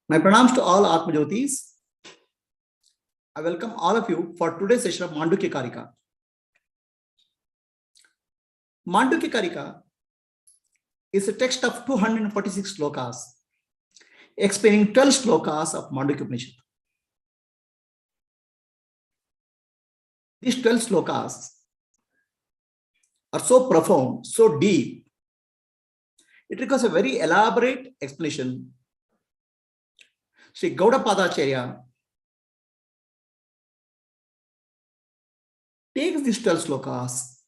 My pranams to all Atma Jyotis. I welcome all of you for today's session of Mandukya Karika. Mandukya Karika is a text of 246 slokas, explaining 12 slokas of Mandukya Upanishad. These 12 slokas are so profound, so deep. It requires a very elaborate explanation. Sri Gaudapadacharya takes these 12 slokas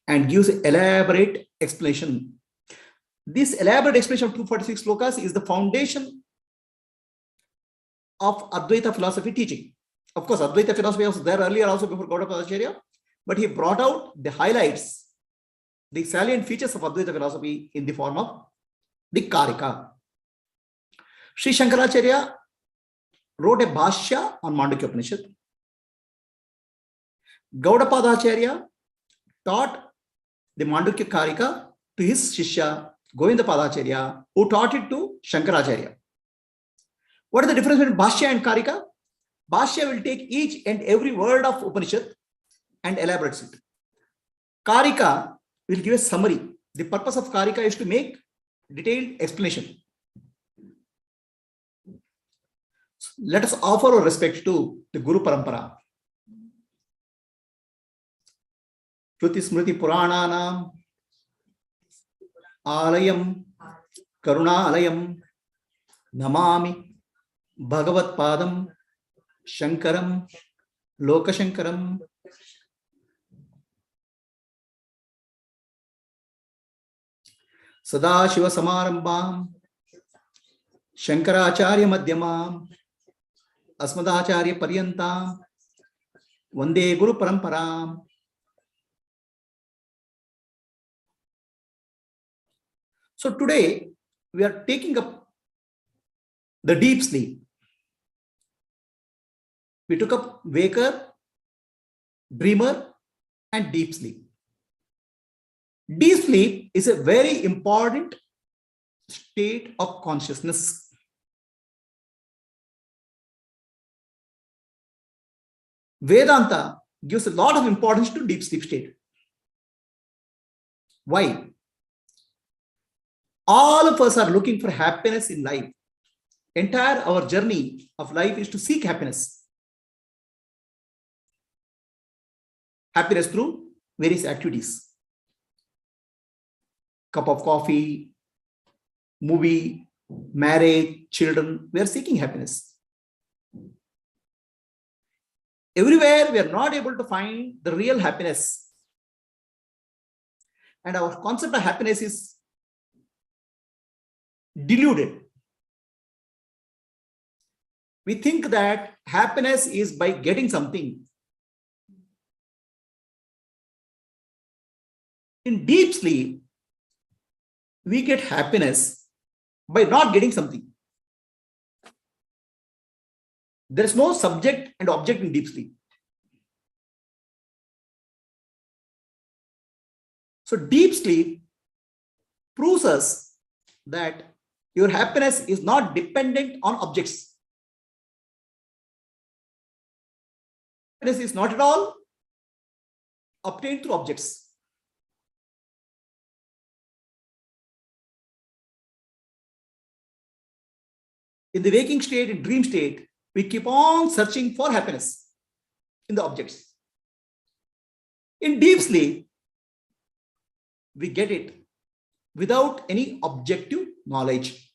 and gives an elaborate explanation. This elaborate explanation of 246 slokas is the foundation of Advaita philosophy teaching. Of course, Advaita philosophy was there earlier also before Gaudapadacharya, but he brought out the highlights, the salient features of Advaita philosophy in the form of the Karika. Sri Shankaracharya wrote a Bhashya on Mandukya Upanishad. Gaudapadacharya taught the Mandukya Karika to his Shishya Govindapadacharya, who taught it to Shankaracharya. What is the difference between Bhashya and Karika? Bhashya will take each and every word of Upanishad and elaborates it. Karika will give a summary. The purpose of Karika is to make detailed explanation. Let us offer our respect to the Guru Parampara. Shruti Smriti Purananam Alayam Karuna Alayam Namami Bhagavat Padam Shankaram Lokashankaram. Sadashiva Samarambam Shankaracharya Madhyamam Asmadacharya Paryantam Vande Guru Paramparam. So today we are taking up the deep sleep. We took up waker, dreamer, and deep sleep. Deep sleep is a very important state of consciousness. Vedanta gives a lot of importance to deep sleep state. Why? All of us are looking for happiness in life. Entire our journey of life is to seek happiness. Happiness through various activities. Cup of coffee, movie, marriage, children. We are seeking happiness. Everywhere we are not able to find the real happiness. And our concept of happiness is deluded. We think that happiness is by getting something. In deep sleep, we get happiness by not getting something. There is no subject and object in deep sleep. So deep sleep proves us that your happiness is not dependent on objects. Happiness is not at all obtained through objects. In the waking state, in dream state, we keep on searching for happiness in the objects. In deep sleep, we get it without any objective knowledge.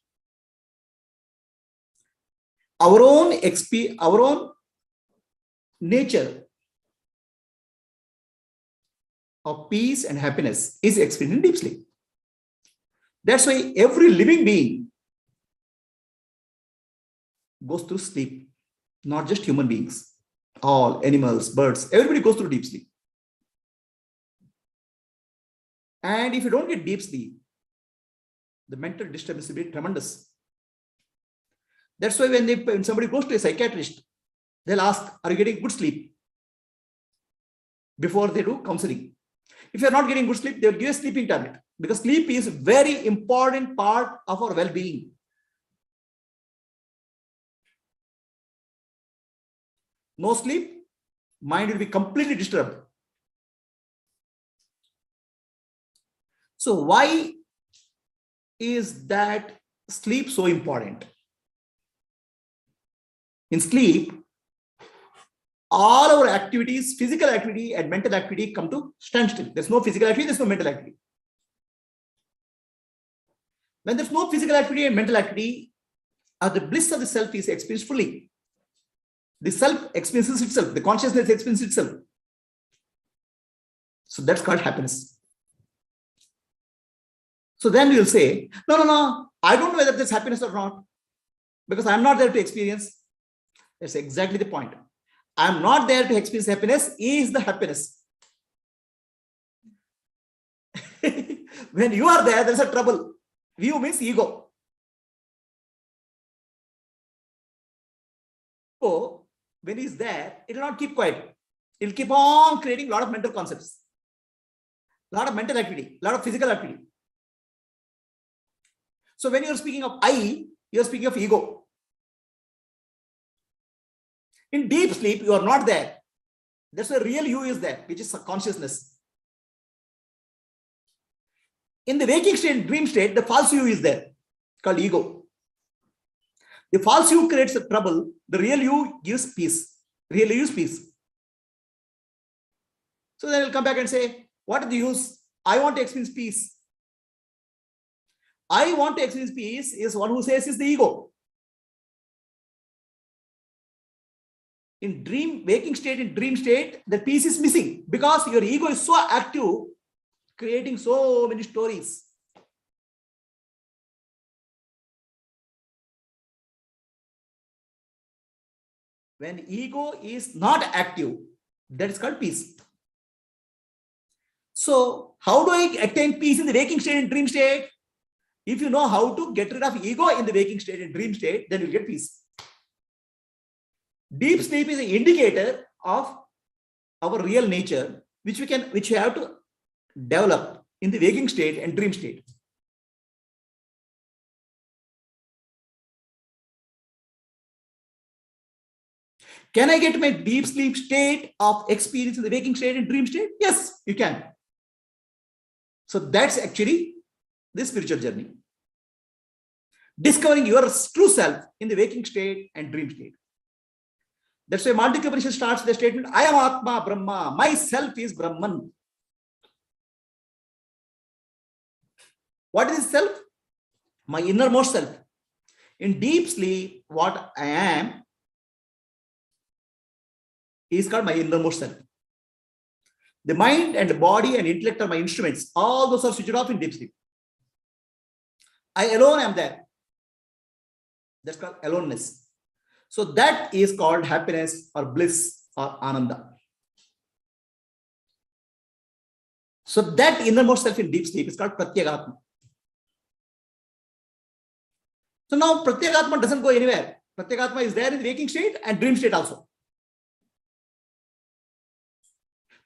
Our own nature of peace and happiness is experienced in deep sleep. That's why every living being goes through sleep, not just human beings. All animals, birds, everybody goes through deep sleep. And if you don't get deep sleep, the mental disturbance will be tremendous. That's why when somebody goes to a psychiatrist, they'll ask, are you getting good sleep? Before they do counseling. If you're not getting good sleep, they'll give a sleeping tablet. Because sleep is a very important part of our well-being. no sleep, mind will be completely disturbed. So why is that sleep so important? In sleep, all our activities, physical activity and mental activity, come to standstill. There's no physical activity, there's no mental activity. When there's no physical activity and mental activity, the bliss of the self is experienced fully. The self experiences itself, the consciousness experiences itself. So that's called happiness. So then you'll say, no, I don't know whether there's happiness or not, because I'm not there to experience. That's exactly the point. I'm not there to experience happiness is the happiness. When you are there, there's a trouble. View means ego. So when he's there, it will not keep quiet. It will keep on creating a lot of mental concepts, a lot of mental activity, a lot of physical activity. So when you're speaking of I, you're speaking of ego. In deep sleep, you are not there. That's where real you is there, which is consciousness. In the waking state, dream state, the false you is there, called ego. The false you creates a trouble. The real you gives peace. Real you is peace. So then we'll come back and say, what is the use? I want to experience peace. I want to experience peace is one who says is the ego. In waking state, in dream state, the peace is missing because your ego is so active, creating so many stories. When ego is not active, that is called peace. So how do I attain peace in the waking state and dream state? If you know how to get rid of ego in the waking state and dream state, then you get peace. Deep sleep is an indicator of our real nature, which we have to develop in the waking state and dream state. Can I get my deep sleep state of experience in the waking state and dream state? Yes, you can. So that's actually the spiritual journey. Discovering your true self in the waking state and dream state. That's why Mandukya Upanishad starts with the statement, I am Atma, Brahma, myself is Brahman. What is self? My innermost self. In deep sleep, what I am is called my innermost self. The mind and the body and intellect are my instruments. All those are switched off in deep sleep. I alone am there. That's called aloneness. So that is called happiness or bliss or ananda. So that innermost self in deep sleep is called pratyekatma. So now pratyekatma doesn't go anywhere. Pratyekatma is there in the waking state and dream state also.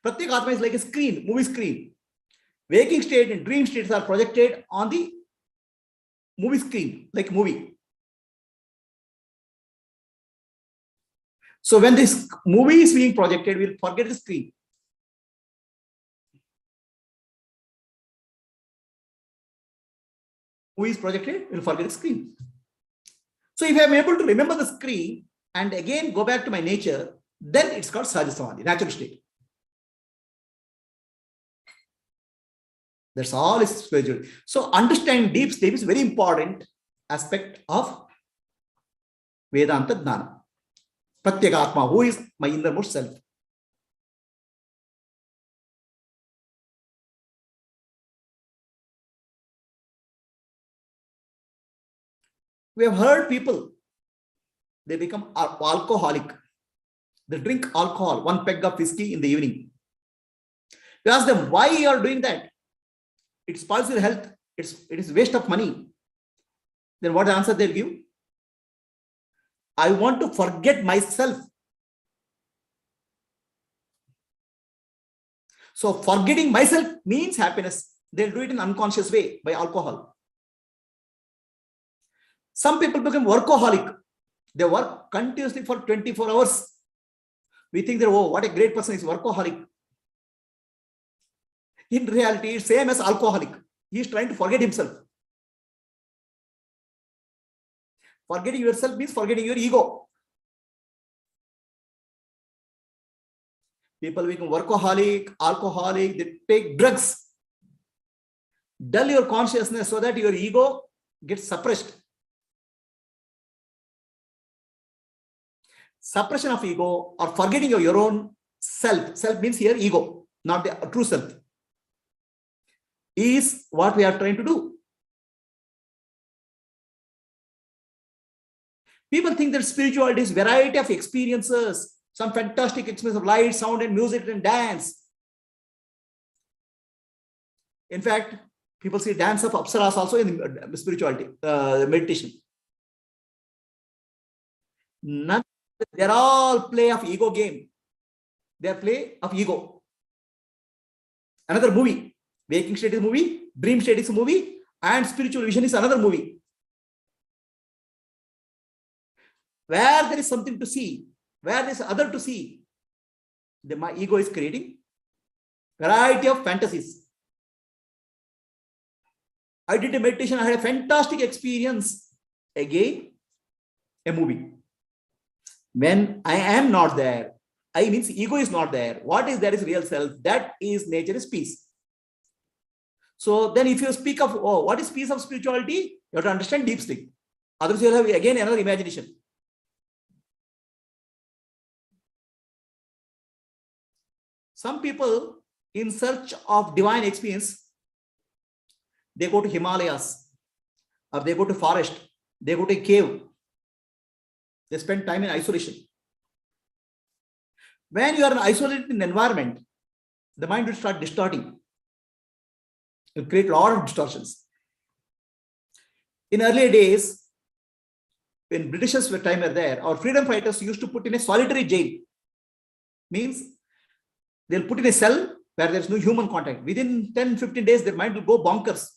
Pratyekatma is like a screen, movie screen. Waking state and dream states are projected on the movie screen, like movie. So when this movie is being projected, we'll forget the screen. Movie is projected, we'll forget the screen. So if I'm able to remember the screen and again go back to my nature, then it's called Sahaja Samadhi, natural state. That's all is spiritual. So understanding deep sleep is a very important aspect of Vedanta Dhyana. Pratyekatma, who is my innermost self. We have heard people, they become alcoholic. They drink alcohol, one peg of whiskey in the evening. You ask them, why you are doing that? It spoils your health. It is waste of money. Then what answer they'll give? I want to forget myself. So forgetting myself means happiness. They'll do it in an unconscious way by alcohol. Some people become workaholic. They work continuously for 24 hours. We think that, oh, what a great person is workaholic. In reality, it's same as alcoholic. He is trying to forget himself. Forgetting yourself means forgetting your ego. People become workaholic, alcoholic, they take drugs. Dull your consciousness so that your ego gets suppressed. Suppression of ego or forgetting of your own self. Self means here ego, not the true self, is what we are trying to do. People think that spirituality is variety of experiences, some fantastic experience of light, sound, and music and dance. In fact, people see dance of apsaras also in spirituality, meditation. None, they're all play of ego game. They're play of ego. Another movie. Waking state is a movie, dream state is a movie, and spiritual vision is another movie. Where there is something to see, where there is other to see, my ego is creating variety of fantasies. I did a meditation, I had a fantastic experience. Again, a movie. When I am not there, I means ego is not there. What is there is real self. That is nature is peace. So then if you speak of, oh, what is peace of spirituality? You have to understand deep sleep. Otherwise you will have again another imagination. Some people in search of divine experience, they go to Himalayas or they go to forest, they go to a cave. They spend time in isolation. When you are in an isolated environment, the mind will start distorting. It will create a lot of distortions. In earlier days, when Britishers were there, our freedom fighters used to put in a solitary jail. Means they'll put in a cell where there's no human contact. Within 10-15 days, their mind will go bonkers,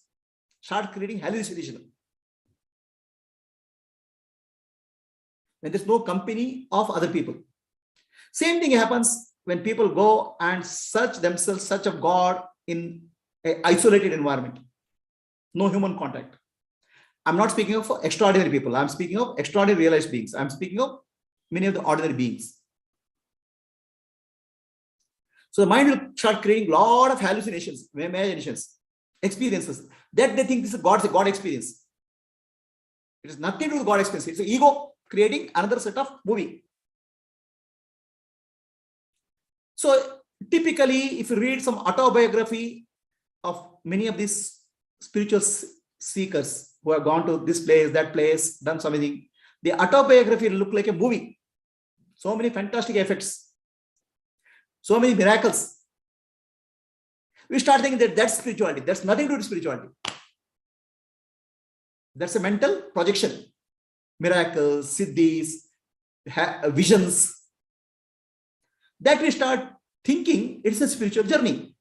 start creating hallucination. When there's no company of other people. Same thing happens when people go and search themselves, search of God in an isolated environment. No human contact. I'm not speaking of extraordinary people. I'm speaking of extraordinary realized beings. I'm speaking of many of the ordinary beings. So the mind will start creating a lot of hallucinations, imaginations, experiences that they think this is a God experience. It has nothing to do with God experience. It's an ego creating another set of movie. So typically, if you read some autobiography of many of these spiritual seekers who have gone to this place, that place, done something, the autobiography will look like a movie. So many fantastic effects, so many miracles. We start thinking that that's spirituality. That's nothing to do with spirituality. That's a mental projection. Miracles, siddhis, visions. That we start thinking it's a spiritual journey.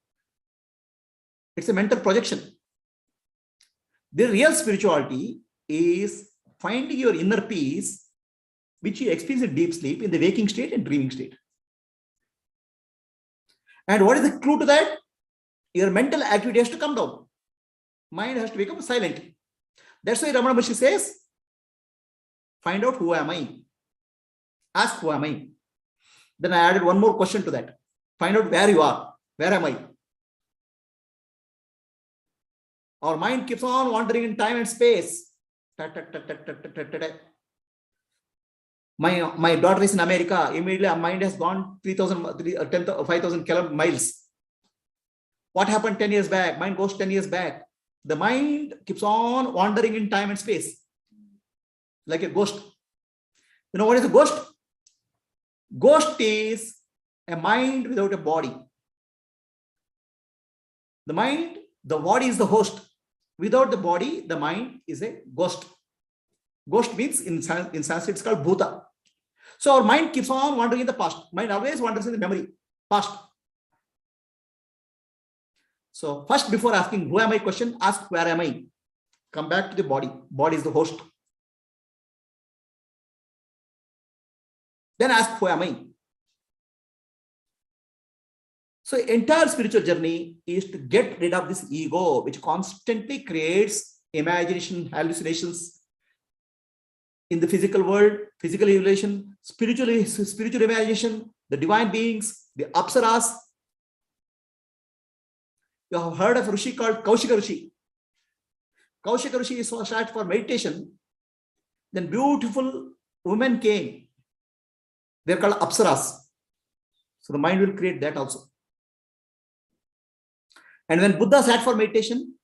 It's a mental projection. The real spirituality is finding your inner peace, which you experience in deep sleep, in the waking state and dreaming state. And what is the clue to that? Your mental activity has to come down. Mind has to become silent. That's why Ramana Maharshi says, find out who am I? Ask who am I? Then I added one more question to that. Find out where you are. Where am I? Our mind keeps on wandering in time and space. My daughter is in America. Immediately our mind has gone 5,000 miles. What happened 10 years back? Mind goes 10 years back. The mind keeps on wandering in time and space. Like a ghost. You know what is a ghost? Ghost is a mind without a body. The mind, the body is the host. Without the body, the mind is a ghost. Ghost means in Sanskrit it's called bhuta. So our mind keeps on wandering in the past. Mind always wanders in the memory, past. So first, before asking who am I question, ask where am I? Come back to the body. Body is the host. Then ask who am I? So entire spiritual journey is to get rid of this ego, which constantly creates imagination, hallucinations in the physical world, physical evolution, spiritual imagination, the divine beings, the apsaras. You have heard of a Rishi called Kaushika Rishi. Kaushika Rishi is so started for meditation. Then beautiful women came. They're called apsaras. So the mind will create that also. And when Buddha sat for meditation,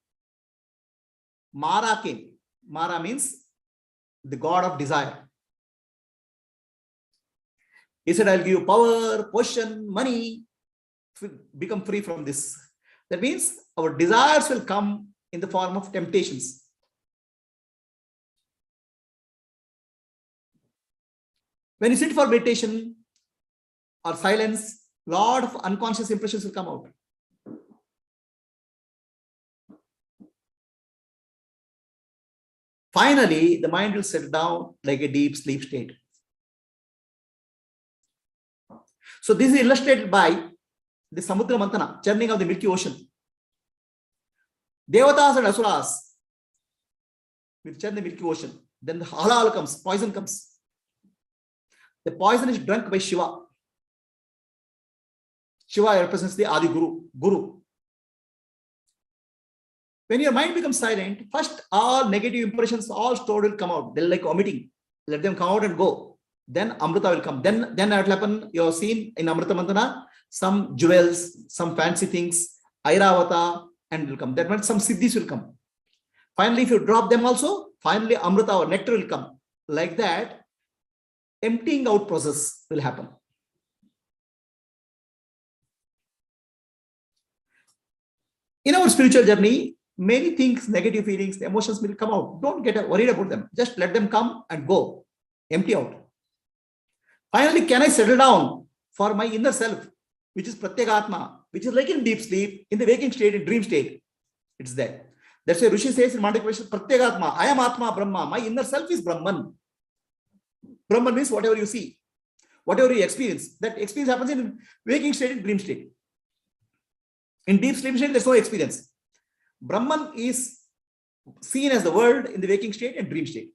Mara came. Mara means the god of desire. He said, I'll give you power, position, money, become free from this. That means our desires will come in the form of temptations. When you sit for meditation or silence, a lot of unconscious impressions will come out. Finally, the mind will settle down like a deep sleep state. So this is illustrated by the Samudra Mantana, churning of the Milky Ocean. Devatas and Asuras will churn the Milky Ocean. Then the halal comes, poison comes. The poison is drunk by Shiva. Shiva represents the Adi Guru. When your mind becomes silent, first all negative impressions, all stored will come out. They're like vomiting. Let them come out and go. Then Amrita will come. Then what will happen? You have seen in Amrita Mantana, some jewels, some fancy things, Airavata, and will come. That means some siddhis will come. Finally, if you drop them also, finally Amrita or nectar will come. Like that, emptying out process will happen. In our spiritual journey, many things, negative feelings, the emotions will come out. Don't get worried about them. Just let them come and go. Empty out. Finally, can I settle down for my inner self, which is Pratyekatma, which is like in deep sleep, in the waking state, in dream state. It's there. That's why Rishi says in Mandakya, Pratyekatma, I am Atma, Brahma. My inner self is Brahman. Brahman means whatever you see, whatever you experience. That experience happens in waking state, in dream state. In deep sleep state, there's no experience. Brahman is seen as the world in the waking state and dream state.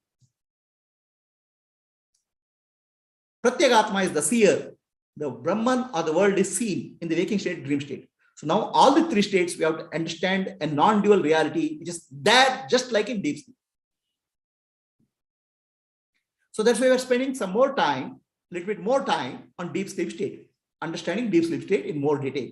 Pratyekatma is the seer. The Brahman or the world is seen in the waking state, dream state. So now all the three states we have to understand a non-dual reality, which is that just like in deep sleep. So that's why we're spending some more time, a little bit more time on deep sleep state, understanding deep sleep state in more detail.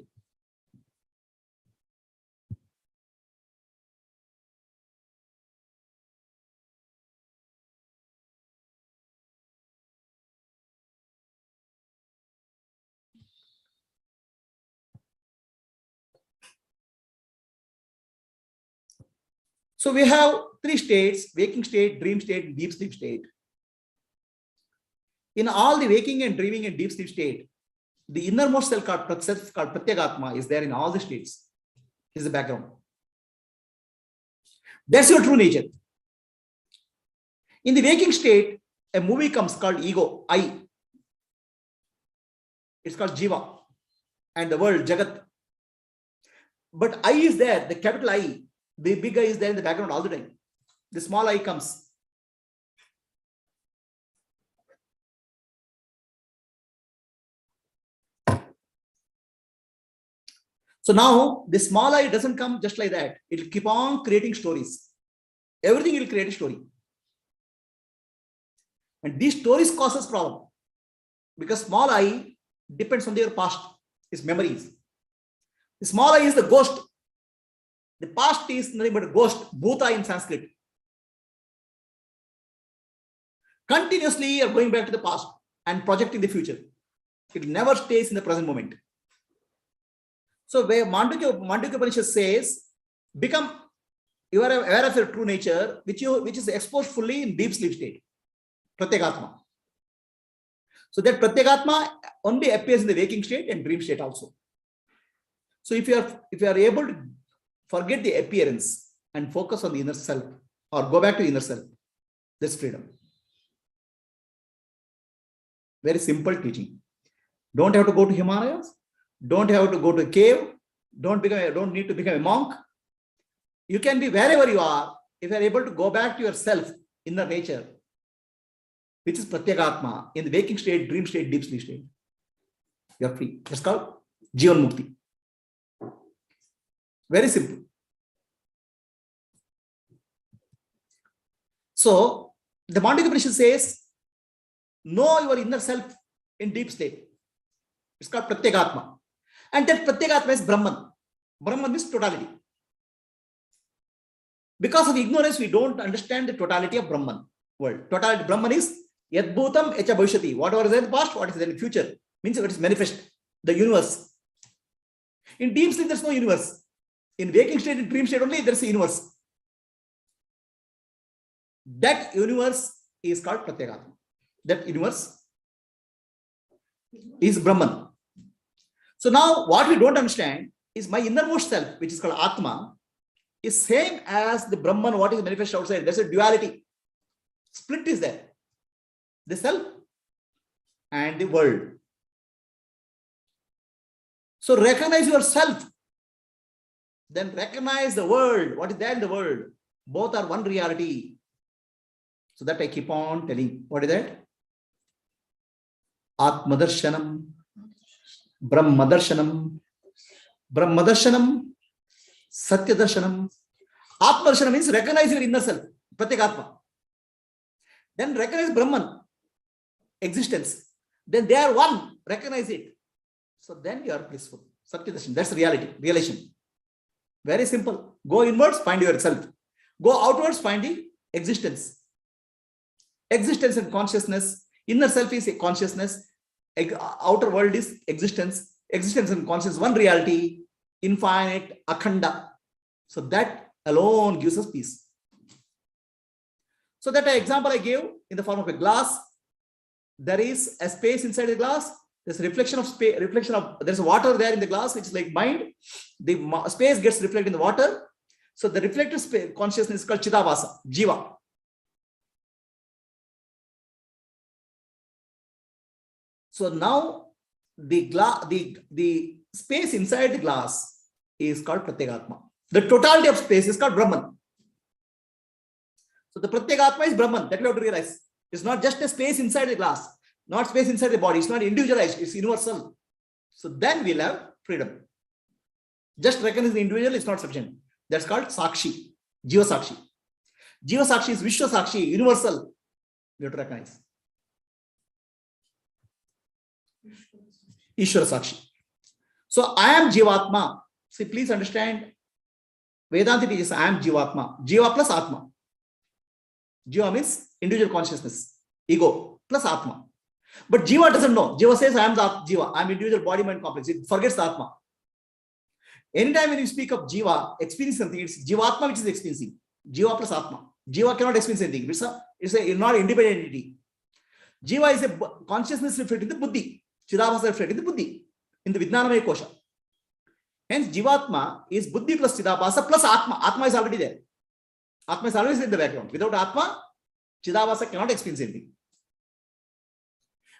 So we have three states: waking state, dream state, and deep sleep state. In all the waking and dreaming and deep sleep state, the innermost self called Pratyekatma is there in all the states. Is the background. That's your true nature. In the waking state, a movie comes called ego, I. It's called Jiva and the world, Jagat. But I is there, the capital I. The big I is there in the background all the time. The small I comes. So now the small I doesn't come just like that. It will keep on creating stories. Everything will create a story. And these stories causes problem. Because small I depends on their past, its memories. The small I is the ghost. The past is nothing but a ghost, bhuta in Sanskrit. Continuously you are going back to the past and projecting the future. It never stays in the present moment. So where Mandukya Upanishad says, you are aware of your true nature, which is exposed fully in deep sleep state, Pratyekatma. So that Pratyekatma only appears in the waking state and dream state also. So if you are able to forget the appearance and focus on the inner self, or go back to inner self, that's freedom. Very simple teaching. Don't have to go to Himalayas. Don't have to go to a cave. Don't need to become a monk. You can be wherever you are if you are able to go back to yourself, inner nature, which is Pratyekatma, in the waking state, dream state, deep sleep state. You are free. That's called Jivan Mukti. Very simple. So, the Mandukya Upanishad says, know your inner self in deep state. It's called Pratyekatma. And that Pratyekatma is Brahman. Brahman means totality. Because of ignorance, we don't understand the totality of Brahman world. Totality Brahman is Yad Bhutam Echa Bhavishati. Whatever is in the past, what is in the future. Means it is manifest. The universe. In deep sleep, there's no universe. In waking state, in dream state only, there's a universe. That universe is called Pratyekatma. That universe is Brahman. So now what we don't understand is my innermost self, which is called Atma, is same as the Brahman, what is manifest outside. There's a duality. Split is there. The self and the world. So recognize yourself. Then recognize the world. What is there in the world? Both are one reality. So that I keep on telling. What is that? Atmadarshanam, Brahmadarshanam, Brahmadarshanam, Satyadarshanam. Atmadarshanam means recognize your inner self, Pratyekatma. Then recognize Brahman, existence. Then they are one, recognize it. So then you are blissful. Satyadarshanam, that's reality, realization. Very simple. Go inwards, find yourself. Go outwards, find the existence. Existence and consciousness. Inner self is a consciousness. Outer world is existence. Existence and consciousness, one reality, infinite, akhanda. So that alone gives us peace. So that example I gave in the form of a glass. There is a space inside the glass. There's a reflection of space. There's water there in the glass, which is like mind. The space gets reflected in the water. So the reflected space consciousness is called Chidabhasa, Jiva. So now the space inside the glass is called Pratyekatma. The totality of space is called Brahman. So the Pratyekatma is Brahman. That we have to realize. It's not just a space inside the glass, not space inside the body. It's not individualized. It's universal. So then we'll have freedom. Just recognize the individual is not sufficient. That's called Sakshi, Jiva Sakshi. Jiva Sakshi is Vishwa Sakshi, universal. We have to recognize. Ishvara Sakshi. So I am Jivatma. See, please understand. Vedanta teaches I am Jivatma. Jiva plus Atma. Jiva means individual consciousness, ego plus Atma. But Jiva doesn't know. Jiva says I am the Jiva. I am individual body mind complex. It forgets the Atma. Anytime when you speak of Jiva, experience something, it's Jivatma which is experiencing. Jiva plus Atma. Jiva cannot experience anything. It's not independent entity. Jiva is a consciousness reflected in the Buddhi. Chidabhasa reflected in the Buddhi, in the Vijnanamaya Kosha. Hence, Jivatma is Buddhi plus Chidabhasa plus Atma. Atma is already there. Atma is always in the background. Without Atma, Chidabhasa cannot experience anything.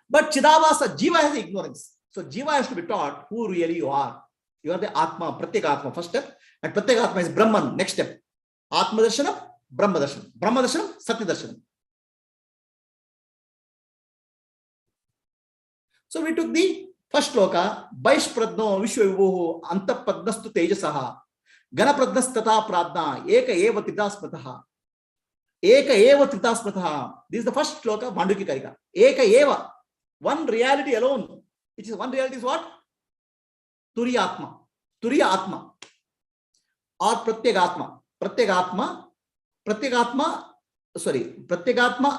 But Chidabhasa, Jiva has ignorance. So Jiva has to be taught who really you are. You are the Atma, Pratyekatma, first step. And Pratyekatma is Brahman, next step. Atma Darshanam, Brahma Darshanam. Brahma Darshanam, Satya Darshanam. So we took the first shloka, Vaish Pradno Vishwavivoho Antapadnastu Tejasaha Ganapradnastata Pradna Eka Eva Titasmataha Eka Eva Titasmataha. This is the first shloka of Mandukya Karika. Eka Eva. One reality alone. Which is one reality is what? Turiya Atma. Turiya Atma. Or Pratyekatma. Pratyekatma,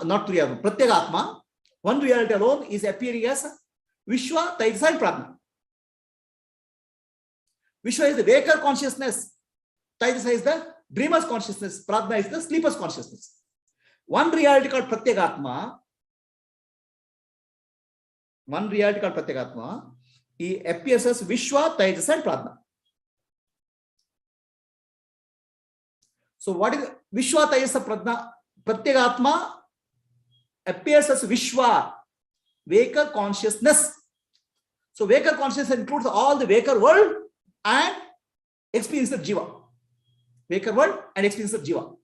not Turiya Atma. Pratyekatma. One reality alone is appearing as Vishwa, Taitasa and Pradna. Vishwa is the waker consciousness. Taitasa is the dreamer's consciousness. Pradna is the sleeper's consciousness. One reality called Pratyekatma. He appears as Vishwa, Taitasa and Pradna. So what is Vishwa, Taitasa, Pradna? Pratyekatma appears as Vishwa, waker consciousness. So Vaker consciousness includes all the Vaker world and experience of Jiva. Vaker world and experience of Jiva.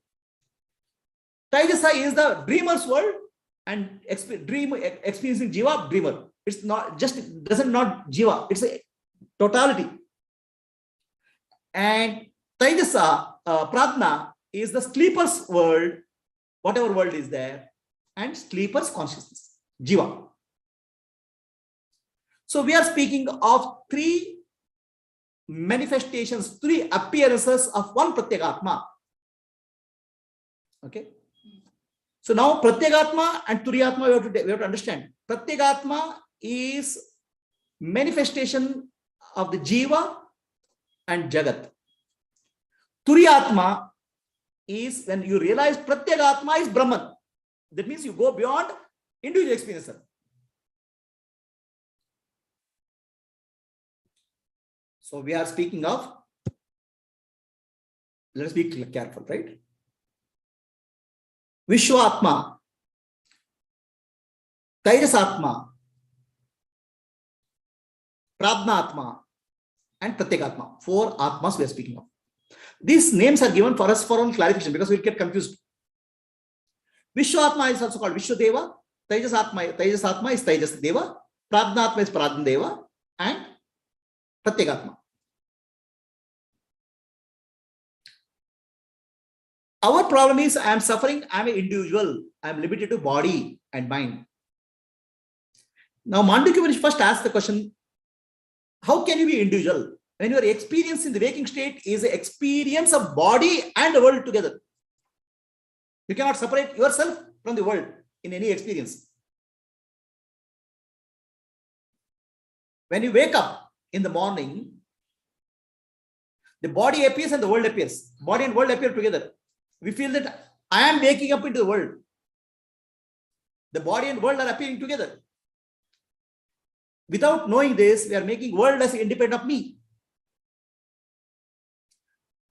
Taijasa is the dreamer's world and experiencing Jiva, dreamer. It's not just, doesn't not Jiva, it's a totality. And Taijasa, Pratna, is the sleeper's world, whatever world is there, and sleeper's consciousness, Jiva. So we are speaking of three manifestations, three appearances of one Pratyagatma. Okay. So now Pratyagatma and Turiyatma we have to understand. Pratyagatma is manifestation of the Jiva and Jagat. Turiyatma is when you realize Pratyagatma is Brahman. That means you go beyond individual experience. So we are speaking of, let us be careful, right? Vishwatma, Taijasatma, Pradnatma, and Pratyagatma. Four Atmas we are speaking of. These names are given for us for all clarification because we'll get confused. Vishwatma is also called Vishwadeva. Taijasatma is Taijas Deva. Pradnatma is Pradnadeva. And Pratyagatma. Our problem is I am suffering, I am an individual, I am limited to body and mind. Now Mandukya first asked the question, how can you be individual? When your experience in the waking state is an experience of body and the world together. You cannot separate yourself from the world in any experience. When you wake up in the morning, the body appears and the world appears. Body and world appear together. We feel that I am waking up into the world. The body and world are appearing together. Without knowing this, we are making world as independent of me.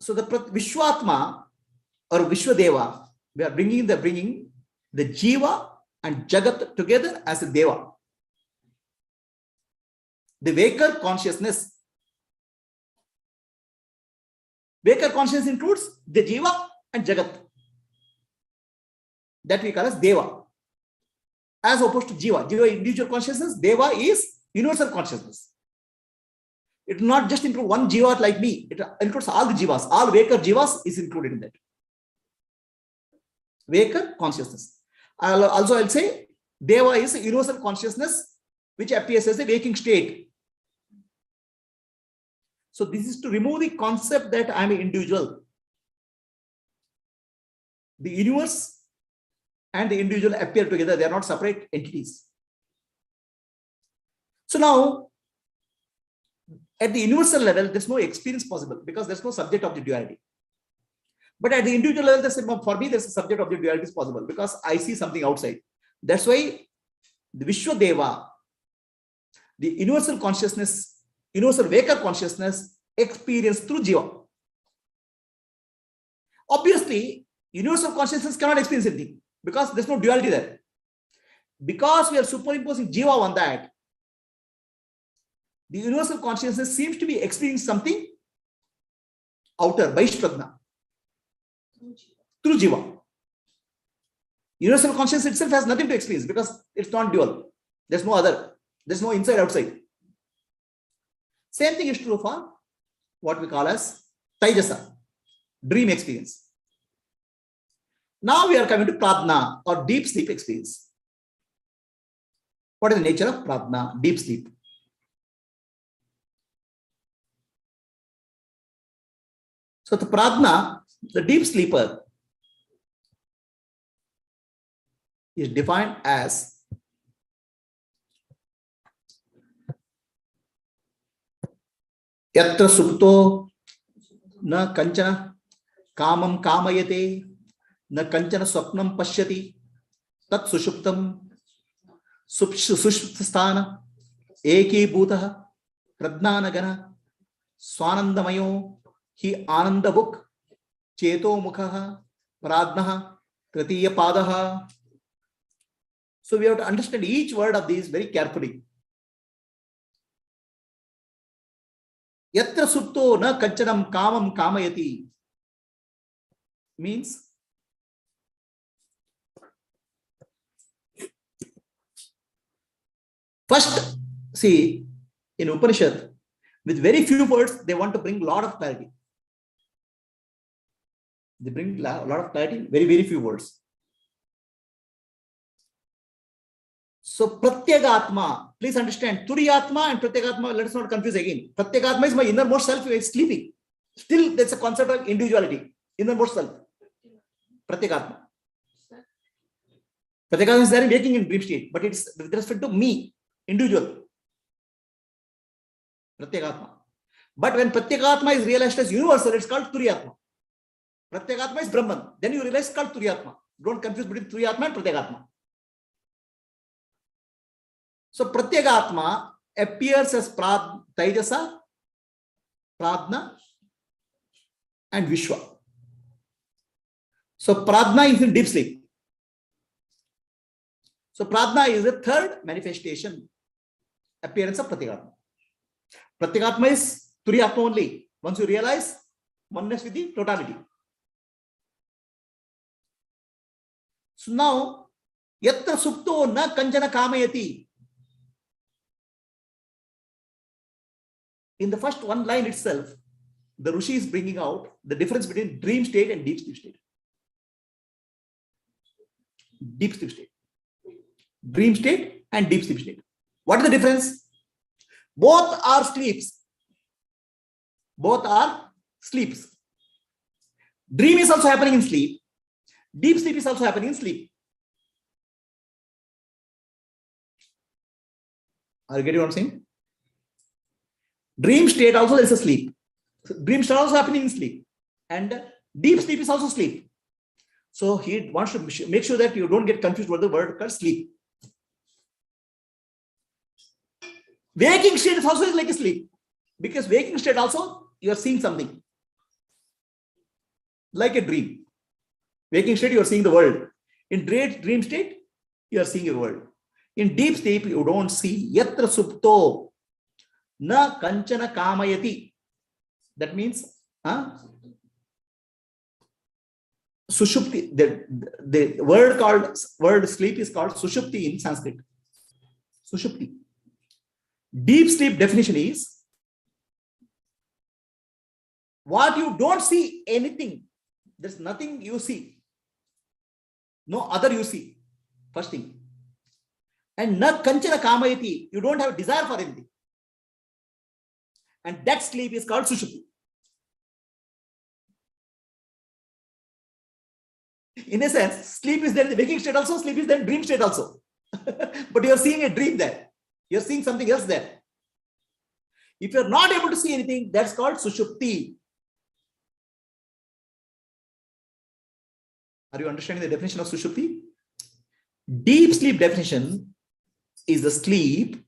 So the Vishwatma or Vishwadeva, we are bringing the Jiva and Jagat together as a Deva. The Vaker consciousness. Vaker consciousness includes the Jiva and Jagat. That we call as Deva. As opposed to Jiva. Jiva individual consciousness, Deva is universal consciousness. It does not just include one Jiva like me. It includes all the Jivas. All Vaker Jivas is included in that. Vaker consciousness. I'll say Deva is a universal consciousness which appears as a waking state. So this is to remove the concept that I am an individual. The universe and the individual appear together. They are not separate entities. So now, at the universal level, there's no experience possible because there's no subject object duality. But at the individual level, for me, there's a subject object duality is possible because I see something outside. That's why the Vishwadeva, the universal consciousness, universal Vaker consciousness, experienced through Jiva. Obviously, universal consciousness cannot experience anything because there's no duality there. Because we are superimposing Jiva on that, the universal consciousness seems to be experiencing something outer, Vaishprajna, through Jiva. Universal consciousness itself has nothing to experience because it's not dual. There's no other. There's no inside, outside. Same thing is true for what we call as Taijasa, dream experience. Now we are coming to Pradna or deep sleep experience. What is the nature of Pradna, deep sleep? So the Pradna, the deep sleeper, is defined as Yatra Supto na Kanchana Kamam Kamayate na Kanchana Swapnam Pashyati Tat Sushuptam Sushuptasthana Eki Bhutaha Pradnanagana Swanandamayo Hi Anandabuk Cheto Mukhaha Pradnaha Tratiya Padaha. So we have to understand each word of these very carefully. Yatra supto na kanchanam kamam kamayati means first, see, in Upanishad, with very few words, they want to bring a lot of clarity. They bring a lot of clarity, very, very few words. So, Pratyagatma, please understand, Turiyatma and Pratyagatma, let us not confuse again. Pratyagatma is my innermost self, is sleeping. Still, that's a concept of individuality, innermost self. Pratyagatma. Pratyagatma is there in waking in dream state, but it's with respect to me, individual. Pratyagatma. But when Pratyagatma is realized as universal, it's called Turiyatma. Pratyagatma is Brahman. Then you realize it's called Turiyatma. Don't confuse between Turiyatma and Pratyagatma. So Pratyagatma appears as Taijasa, Pradna, and Vishwa. So Pradna is in deep sleep. So Pradna is the third manifestation, appearance of Pratyagatma. Pratyagatma is Turiyatma only. Once you realize oneness with the totality. So now, Yatra supto na kanjana kamayati. In the first one line itself, the Rishi is bringing out the difference between dream state and deep sleep state. Deep sleep state. Dream state and deep sleep state. What is the difference? Both are sleeps. Both are sleeps. Dream is also happening in sleep. Deep sleep is also happening in sleep. Are you getting what I'm saying? Dream state also there is a sleep. Dream state also happening in sleep. And deep sleep is also sleep. So he wants to make sure that you don't get confused with the word called sleep. Waking state is also like a sleep. Because waking state also, you are seeing something. Like a dream. Waking state, you are seeing the world. In dream state, you are seeing your world. In deep sleep, you don't see. Yatra supto na kanchana kamayati. That means, sushupti. The word sleep is called sushupti in Sanskrit. Sushupti. Deep sleep definition is what you don't see anything. There's nothing you see. No other you see. First thing. And na kanchana kamayati. You don't have a desire for anything. And that sleep is called sushupti. In a sense, sleep is there in the waking state also, sleep is there in dream state also. But you are seeing a dream there. You are seeing something else there. If you are not able to see anything, that's called sushupti. Are you understanding the definition of sushupti? Deep sleep definition is the sleep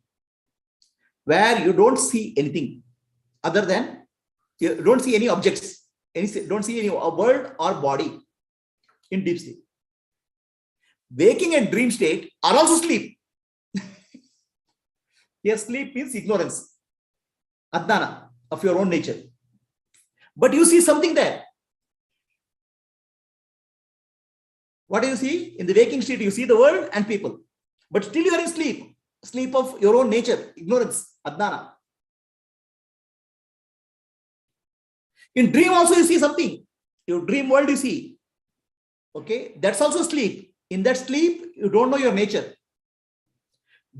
where you don't see anything other than, you don't see any objects, don't see any world or body in deep sleep. Waking and dream state are also sleep. Here sleep means ignorance, adnana of your own nature. But you see something there. What do you see? In the waking state, you see the world and people. But still you are in sleep. Sleep of your own nature, ignorance, adnana. In dream also you see something. Your dream world you see. Okay, that's also sleep. In that sleep, you don't know your nature.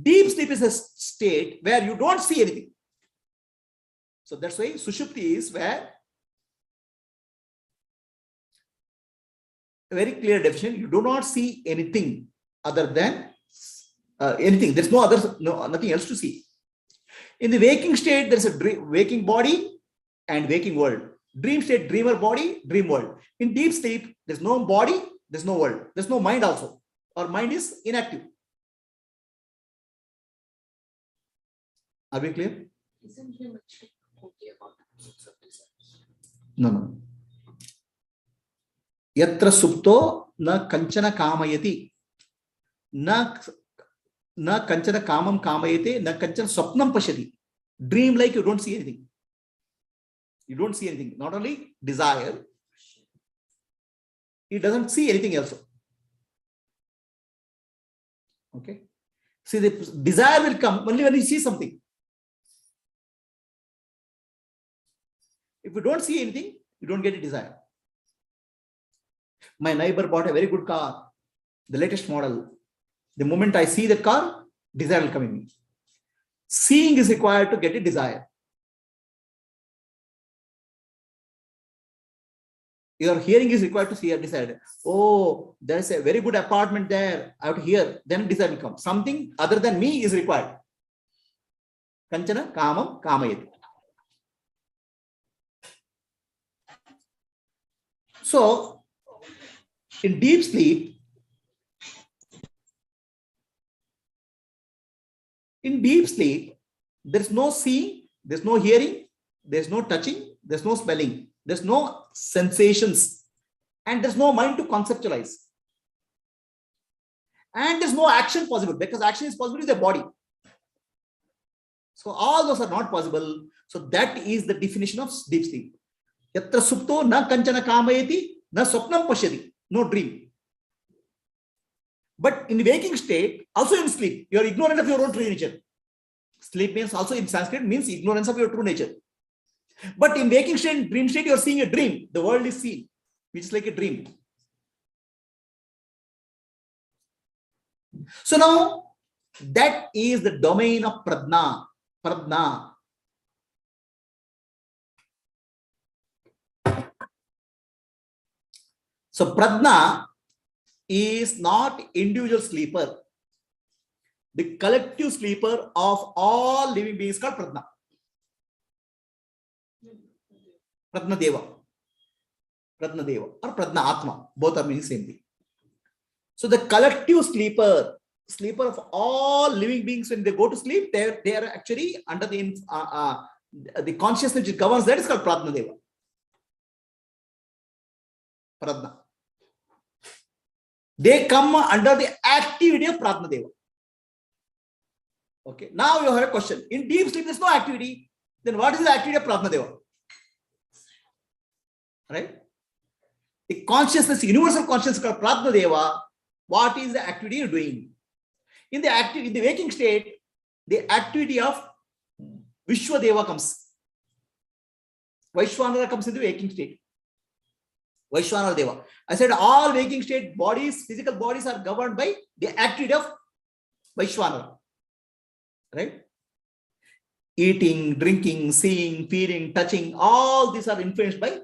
Deep sleep is a state where you don't see anything. So that's why sushupti is where, a very clear definition, you do not see anything other than anything. There's nothing else to see. In the waking state, there's a waking body and waking world. Dream state, dreamer body, dream world. In deep sleep, there's no body, there's no world. There's no mind also. Our mind is inactive. Are we clear? Isn't he mentioning only about the absence of desires? No. Yatra supto na kanchana kamayati. Na kanchana kamam kamayate, na kanchana swapnam pashyati. Dream like you don't see anything. You don't see anything. Not only desire, it doesn't see anything else. Okay. See, the desire will come only when you see something. If you don't see anything, you don't get a desire. My neighbor bought a very good car, the latest model. The moment I see that car, desire will come in me. Seeing is required to get a desire. Your hearing is required to see a desire. Oh, there is a very good apartment there. I have to hear. Then desire will come. Something other than me is required. Kanchana kamam kamayati. So, in deep sleep, there's no seeing, there's no hearing, there's no touching, there's no smelling, there's no sensations, and there's no mind to conceptualize. And there's no action possible, because action is possible in the body. So all those are not possible. So that is the definition of deep sleep. Yatra supto na kanchana kamayati na swapnam pashyati. No dream. But in waking state, also in sleep, you are ignorant of your own true nature. Sleep means also in Sanskrit means ignorance of your true nature. But in waking state, dream state, you are seeing a dream. The world is seen, which is like a dream. So now, that is the domain of pradna. Pradna. So pradna is not individual sleeper. The collective sleeper of all living beings called pradna. Pradna Deva. Pradna Deva or Pradna Atma. Both are meaning same thing. So the collective sleeper of all living beings, when they go to sleep, they are actually under the consciousness which governs that is called Pradna Deva. Pradna. They come under the activity of Pradna Deva. Okay. Now you have a question. In deep sleep, there is no activity. Then what is the activity of Pradna Deva? Right? The consciousness, universal consciousness called Pradna Deva. What is the activity you are doing? In the waking state, the activity of Vishwadeva comes. Vaishwanara comes in the waking state. Vaishwanara Deva. I said all waking state bodies, physical bodies are governed by the activity of Vaishwanara. Right? Eating, drinking, seeing, feeling, touching, all these are influenced by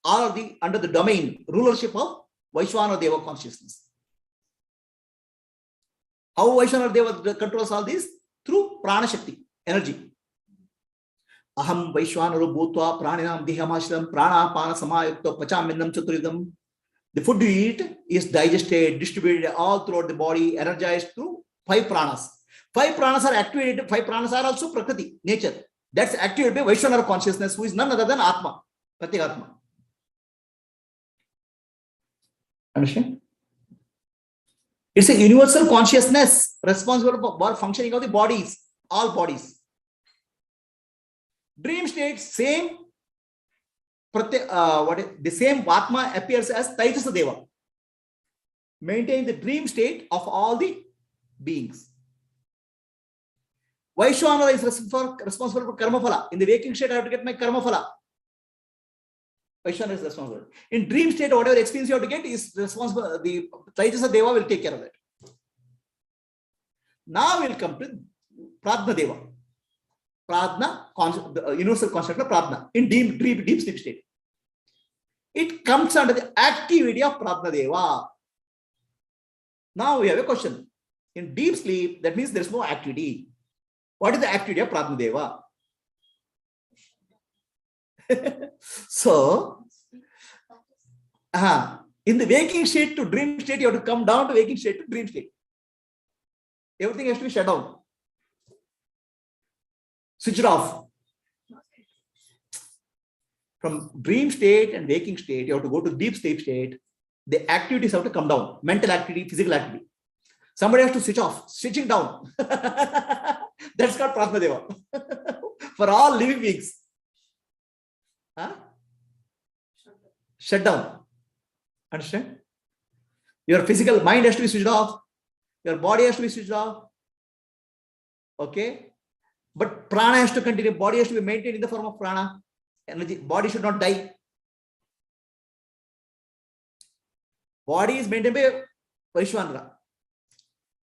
all of the under the domain, rulership of Vaishwanara Deva consciousness. How Vaishwanara Deva controls all this? Through prana shakti, energy. Aham Vaishwanaro bhutva praninam dehamashram prana pana samayukta pachamindam chaturidam. The food you eat is digested, distributed all throughout the body, energized through 5 pranas. 5 pranas are activated. 5 pranas are also Prakriti, nature. That's activated by Vaishwanara consciousness, who is none other than Atma, Pratyatma. Understand? It's a universal consciousness responsible for functioning of the bodies, all bodies. Dream state, same. The same Atma appears as Taijasa Deva, maintaining the dream state of all the beings. Vaishwanara is responsible for karma phala. In the waking state, I have to get my karma phala. Vaishwanara is responsible. In dream state, whatever experience you have to get is responsible. The Taijasa Deva will take care of that. Now we will come to Pradna Deva. Pradna, the universal concept of Pradna in deep sleep state. It comes under the activity of Pradna Deva. Now we have a question. In deep sleep, that means there is no activity. What is the activity of Pradna Deva? So, in the waking state to dream state, you have to come down to waking state to dream state. Everything has to be shut down. Switch it off. From dream state and waking state, you have to go to deep sleep state. The activities have to come down. Mental activity, physical activity. Somebody has to switch off, switching down. That's called Pradna Deva. For all living beings. Huh? Shut down. Understand? Your physical mind has to be switched off. Your body has to be switched off. Okay? But prana has to continue. Body has to be maintained in the form of prana. Energy. Body should not die. Body is maintained by Vaishwanara.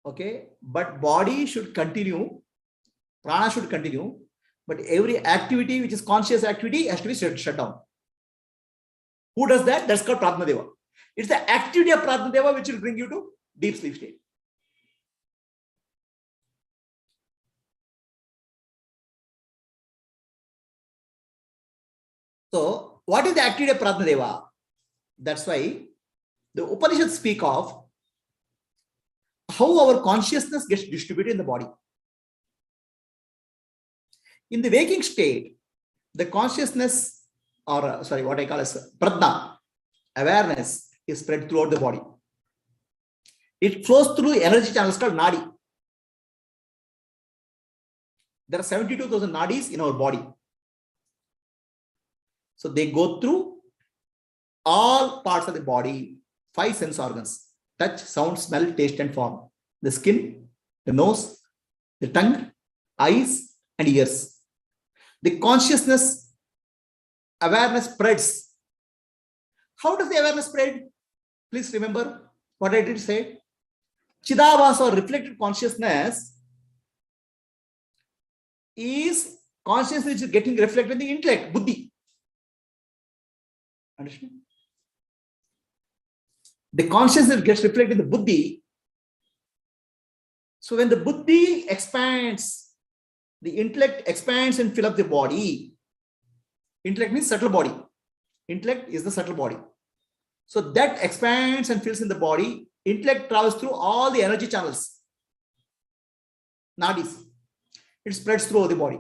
Okay? But body should continue. Prana should continue. But every activity which is conscious activity has to be shut down. Who does that? That's called Pratmadeva. It's the activity of Pratmadeva which will bring you to deep sleep state. So, what is the activity of Pratmadeva? That's why the Upanishads speak of how our consciousness gets distributed in the body. In the waking state, the consciousness, or sorry, what I call as pradna, awareness, is spread throughout the body. It flows through energy channels called nadi. There are 72,000 nadis in our body. So they go through all parts of the body, 5 sense organs: touch, sound, smell, taste, and form. The skin, the nose, the tongue, eyes, and ears. The consciousness, awareness spreads. How does the awareness spread? Please remember what I did say. Chidabhasa, or reflected consciousness, is consciousness which is getting reflected in the intellect, buddhi. Understand? The consciousness gets reflected in the buddhi. So when the buddhi expands, the intellect expands and fills up the body. Intellect means subtle body. Intellect is the subtle body. So that expands and fills in the body. Intellect travels through all the energy channels, nadis. It spreads throughout the body.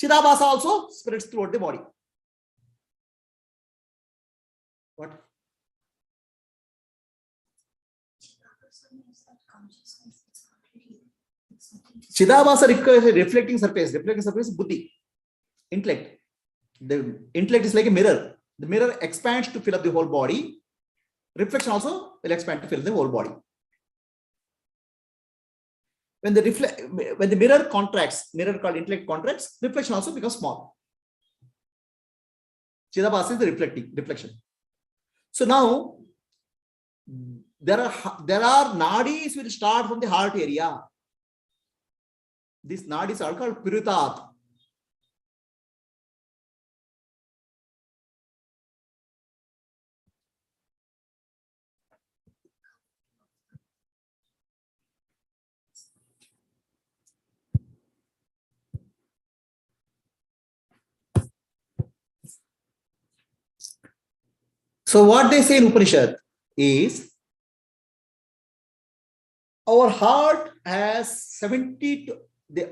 Chidabhasa also spreads throughout the body. What? Chidabhasa requires a reflecting surface. Reflecting surface is buddhi, intellect. The intellect is like a mirror. The mirror expands to fill up the whole body. Reflection also will expand to fill the whole body. When the mirror contracts, mirror called intellect contracts, reflection also becomes small. Chidabhasa is the reflection. So now there are nadis which start from the heart area. These nadis are called Pirutat. So what they say in Upanishad is, our heart has 72,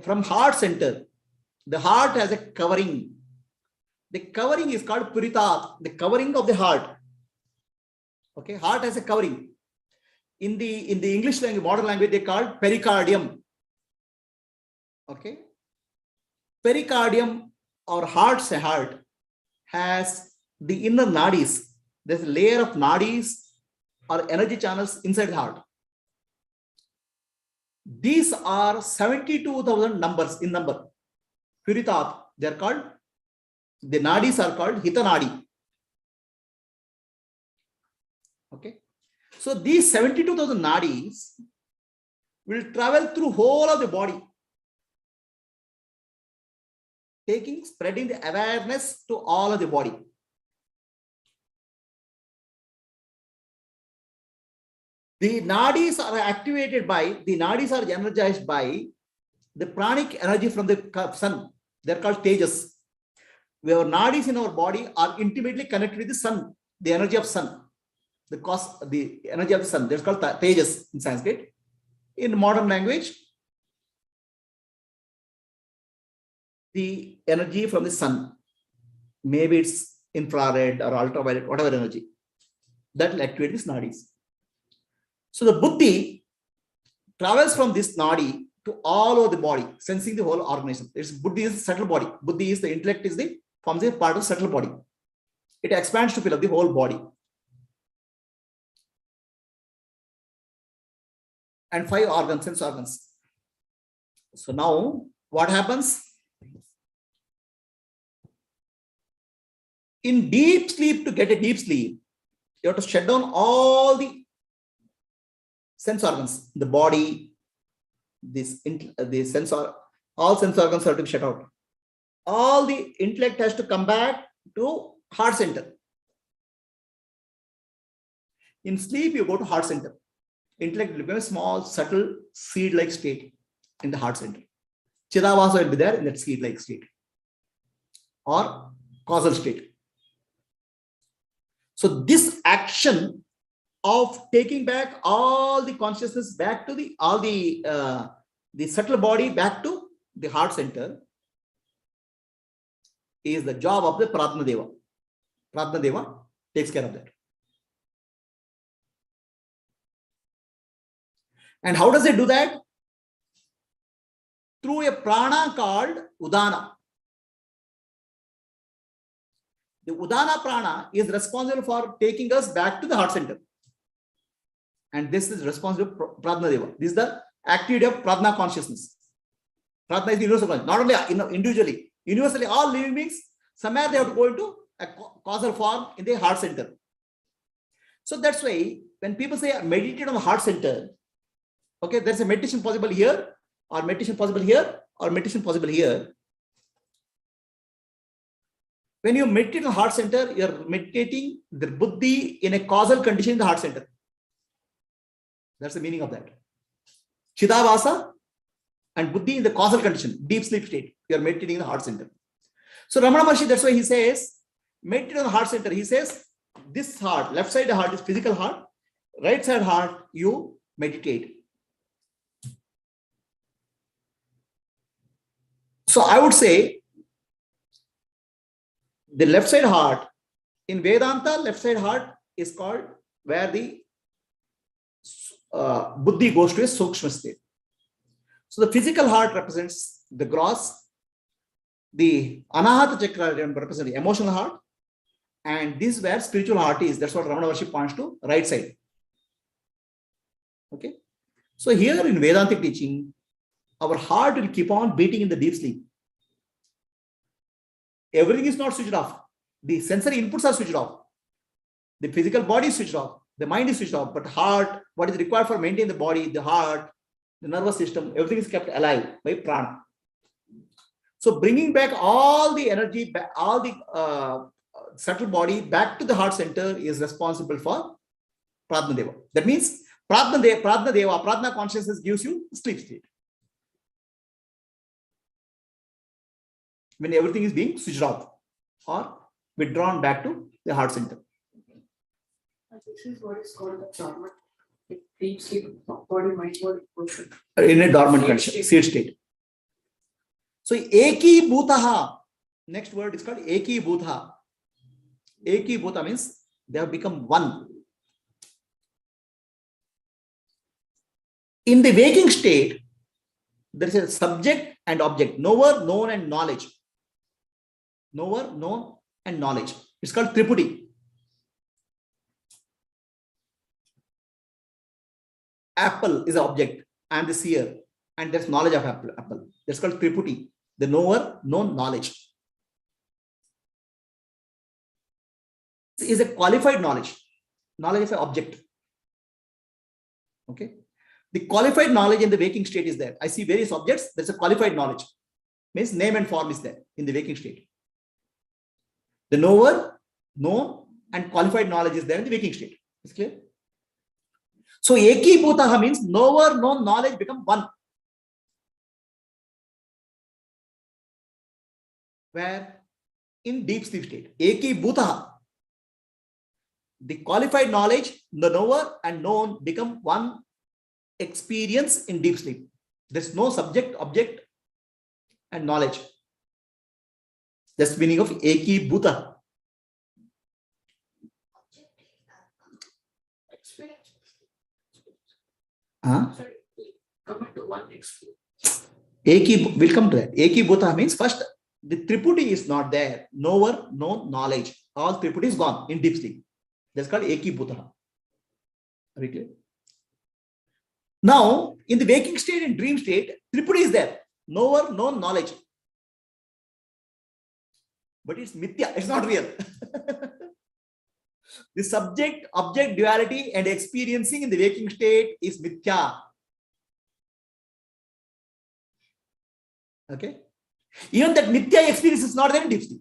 from heart center, the heart has a covering. The covering is called Puritat, the covering of the heart. Okay, heart has a covering. In the English language, modern language, they call pericardium. Okay, pericardium or heart has the inner nadis. There's a layer of nadis or energy channels inside the heart. These are 72,000 numbers in number. Puritat, they are called, the nadis are called hitanadi. Okay. So these 72,000 nadis will travel through whole of the body, spreading the awareness to all of the body. The nadis are activated by, the nadis are energized by the pranic energy from the sun. They're called tejas. Our nadis in our body are intimately connected with the sun, the energy of sun, the energy of the sun. They're called tejas in Sanskrit. In modern language, the energy from the sun, maybe it's infrared or ultraviolet, whatever energy, that will activate these nadis. So the buddhi travels from this nadi to all over the body, sensing the whole organism. Buddhi is the subtle body. Buddhi is the intellect, is the forms a part of subtle body. It expands to fill up the whole body. And 5 organs, sense organs. So now what happens? In deep sleep, to get a deep sleep, you have to shut down all the sense organs, the body, all sense organs have to be shut out. All the intellect has to come back to heart center. In sleep, you go to heart center. Intellect will become a small, subtle, seed-like state in the heart center. Chidavasa will be there in that seed-like state or causal state. So this action of taking back all the consciousness back to the subtle body back to the heart center is the job of the Pradna Deva. Pradna Deva takes care of that. And how does it do that? Through a prana called Udana. The Udana Prana is responsible for taking us back to the heart center. And this is responsible for Pradna Deva. This is the activity of Pradna consciousness. Pradna is the universal consciousness. Not only individually, universally, all living beings, somewhere they have to go into a causal form in the heart center. So that's why when people say meditate on the heart center, okay, there's a meditation possible here, or meditation possible here, or meditation possible here. When you meditate on the heart center, you're meditating the buddhi in a causal condition in the heart center. That's the meaning of that. Chidavasa and buddhi in the causal condition, deep sleep state. You are meditating in the heart center. So Ramana Maharshi, that's why he says, meditate on the heart center. He says, this heart, left side heart is physical heart, right side heart, you meditate. So I would say the left side heart in Vedanta, left side heart is called where the buddhi goes to a sukshma state. So the physical heart represents the gross, the anahata chakra represents the emotional heart, and this is where spiritual heart is. That's what Ramana Maharshi points to, right side. Okay. So here in Vedantic teaching, our heart will keep on beating in the deep sleep. Everything is not switched off. The sensory inputs are switched off. The physical body is switched off. The mind is switched off. But heart, what is required for maintaining the body, the heart, the nervous system, everything is kept alive by prana. So bringing back all the energy, all the subtle body back to the heart center is responsible for Pradna Deva. That means Pradna Deva, Pradna consciousness gives you sleep state. When everything is being switched off or withdrawn back to the heart center. This is what is called the dormant. Deep sleep, body, mind, body, emotion. In a dormant condition, seed state. So Eki Bhutaha, next word is called Eki Bhutaha. Eki Bhuta means they have become one. In the waking state, there is a subject and object, knower, known, and knowledge. Knower, known, and knowledge. It's called Triputi. Apple is an object. I am the seer, and there's knowledge of apple. That's called Triputi. The knower, known, knowledge. This is a qualified knowledge. Knowledge of an object. Okay. The qualified knowledge in the waking state is there. I see various objects. There's a qualified knowledge. Means name and form is there in the waking state. The knower, known, and qualified knowledge is there in the waking state. Is clear? So Eki Bhutaha means knower, known, knowledge become one. Where? In deep sleep state. Eki Bhutaha. The qualified knowledge, the knower and known become one experience in deep sleep. There's no subject, object, and knowledge. That's the meaning of Eki Bhuta. Come into one experience. Eki, we'll come to that. Eki Bhuta means first The Triputi is not there. Knower, no knowledge. All Triputi is gone in deep sleep. That's called Eki Bhutaha. Are we clear? Now, in the waking state and dream state, Triputi is there. Knower, no knowledge. But it's mithya, it's not real. The subject object duality and experiencing in the waking state is mithya. Okay. Even that mithya experience is not there in deep sleep.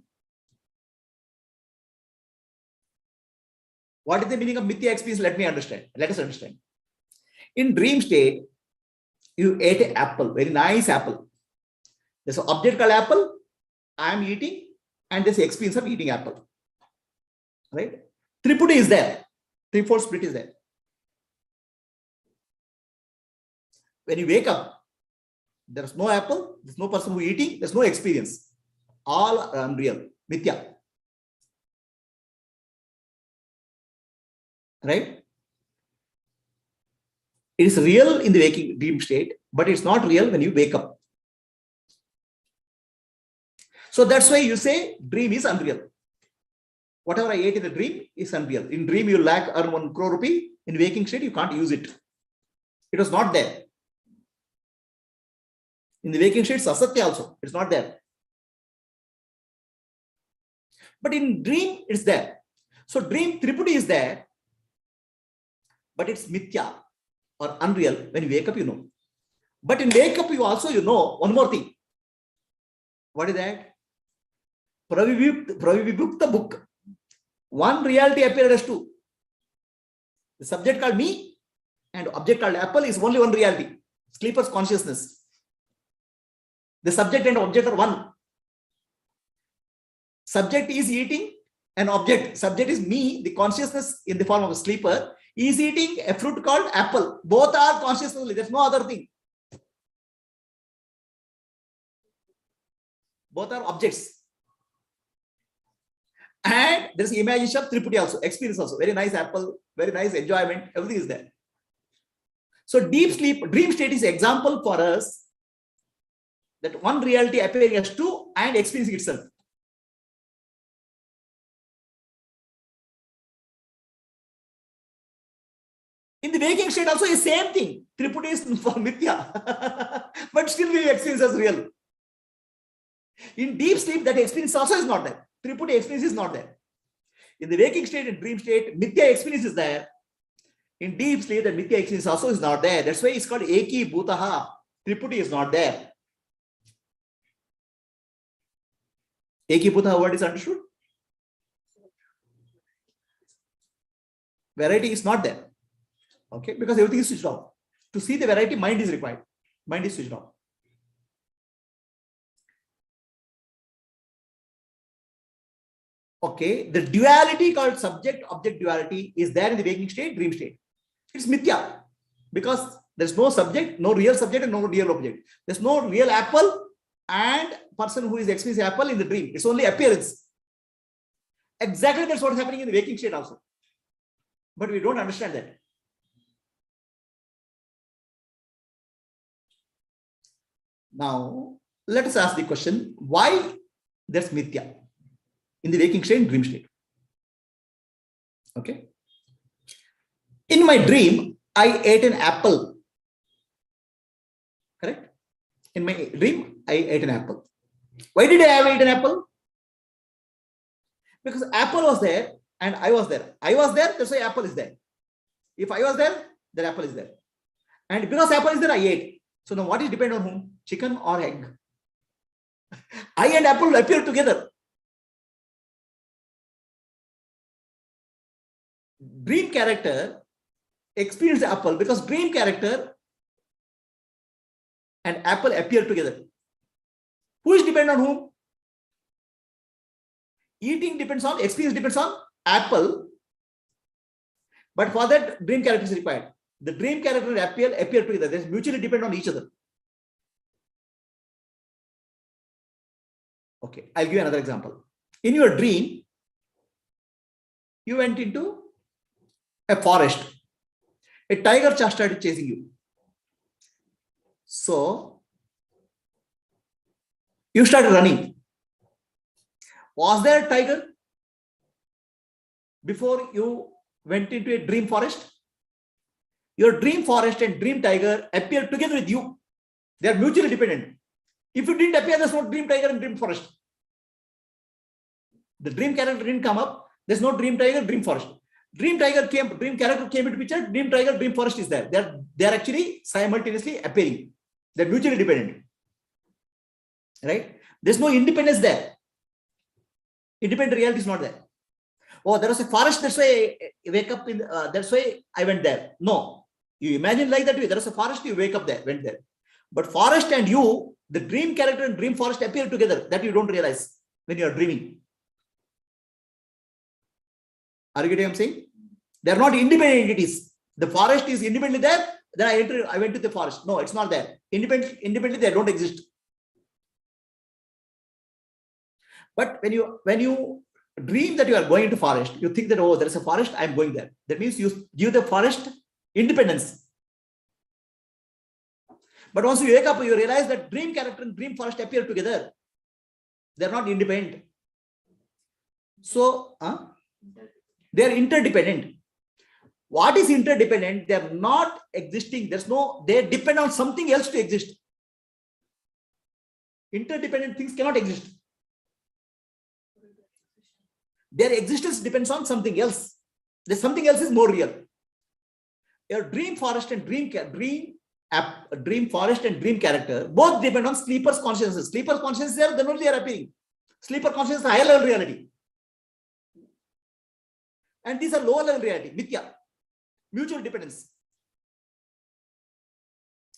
What is the meaning of mithya experience? Let us understand. In dream state, you ate an apple, very nice apple. There's an object called apple. I am eating, and there's the experience of eating apple. Right? Triputi is there. Threefold split is there. When you wake up, there's no apple, there's no person who is eating, there's no experience. All are unreal. Mithya. Right? It is real in the waking dream state, but it's not real when you wake up. So that's why you say dream is unreal. Whatever I ate in the dream is unreal. In dream, you earn 1 crore rupee. In waking state, you can't use it. It was not there. In the waking state, it's asatya also. It's not there. But in dream, it's there. So dream Triputi is there, but it's mithya or unreal. When you wake up, you know. But in wake up, you also know one more thing. What is that? Pravibhukta book. One reality appeared as two. The subject called me and object called apple is only one reality. Sleeper's consciousness. The subject and object are one. Subject is eating an object. Subject is me, the consciousness in the form of a sleeper, is eating a fruit called apple. Both are consciousness. There's no other thing. Both are objects. And there's the imagination of Triputi also, experience also. Very nice apple, very nice enjoyment, everything is there. So deep sleep, dream state is an example for us that one reality appearing as two and experiencing itself. In the waking state also is same thing. Triputi is for mithya, but still we experience as real. In deep sleep, that experience also is not there. Triputi experience is not there. In the waking state and dream state, mithya experience is there. In deep sleep, the mithya experience also is not there. That's why it's called Eki Bhutaha. Triputi is not there. Eki Bhutaha word is understood? Variety is not there. Okay, because everything is switched off. To see the variety, mind is required. Mind is switched off. Okay, the duality called subject-object duality is there in the waking state, dream state. It's mithya because there's no subject, no real subject and no real object. There's no real apple and person who is experiencing apple in the dream. It's only appearance. Exactly that's what's happening in the waking state also. But we don't understand that. Now, let us ask the question, why there's mithya in the waking state and dream state? Okay. In my dream, I ate an apple. Correct? In my dream, I ate an apple. Why did I eat an apple? Because apple was there and I was there. I was there, that's why apple is there. If I was there, then apple is there. And because apple is there, I ate. So now what is depend on whom? Chicken or egg? I and apple appear together. Dream character experienced apple because dream character and apple appear together. Who is dependent on whom? Eating depends on, experience depends on apple. But for that, dream character is required. The dream character and apple appear together. They mutually depend on each other. Okay, I'll give you another example. In your dream, you went into a forest. A tiger just started chasing you. So, you started running. Was there a tiger before you went into a dream forest? Your dream forest and dream tiger appear together with you. They are mutually dependent. If you didn't appear, there's no dream tiger and dream forest. The dream character didn't come up. There's no dream tiger, dream forest. Dream character came into picture. Dream tiger, dream forest is there. They are actually simultaneously appearing. They're mutually dependent. Right? There's no independence there. Independent reality is not there. Oh, there was a forest. That's why I wake up in. That's why I went there. No, you imagine like that way. There was a forest. You wake up there, went there. But forest and you, the dream character and dream forest appear together. That you don't realize when you are dreaming. Are you getting what I'm saying? They are not independent entities. The forest is independently there. Then I went to the forest. No, it's not there. Independently, they don't exist. But when you dream that you are going to forest, you think that, oh, there is a forest, I'm going there. That means you give the forest independence. But once you wake up, you realize that dream character and dream forest appear together. They're not independent. So, they're interdependent. What is interdependent? They're not existing. They depend on something else to exist. Interdependent things cannot exist. Their existence depends on something else. There's something else is more real. Your dream forest and dream forest and dream character both depend on sleeper's consciousness. Sleeper's consciousness is there, then only they are appearing. Sleeper consciousness is a higher level reality. And these are lower level reality, mithya, mutual dependence.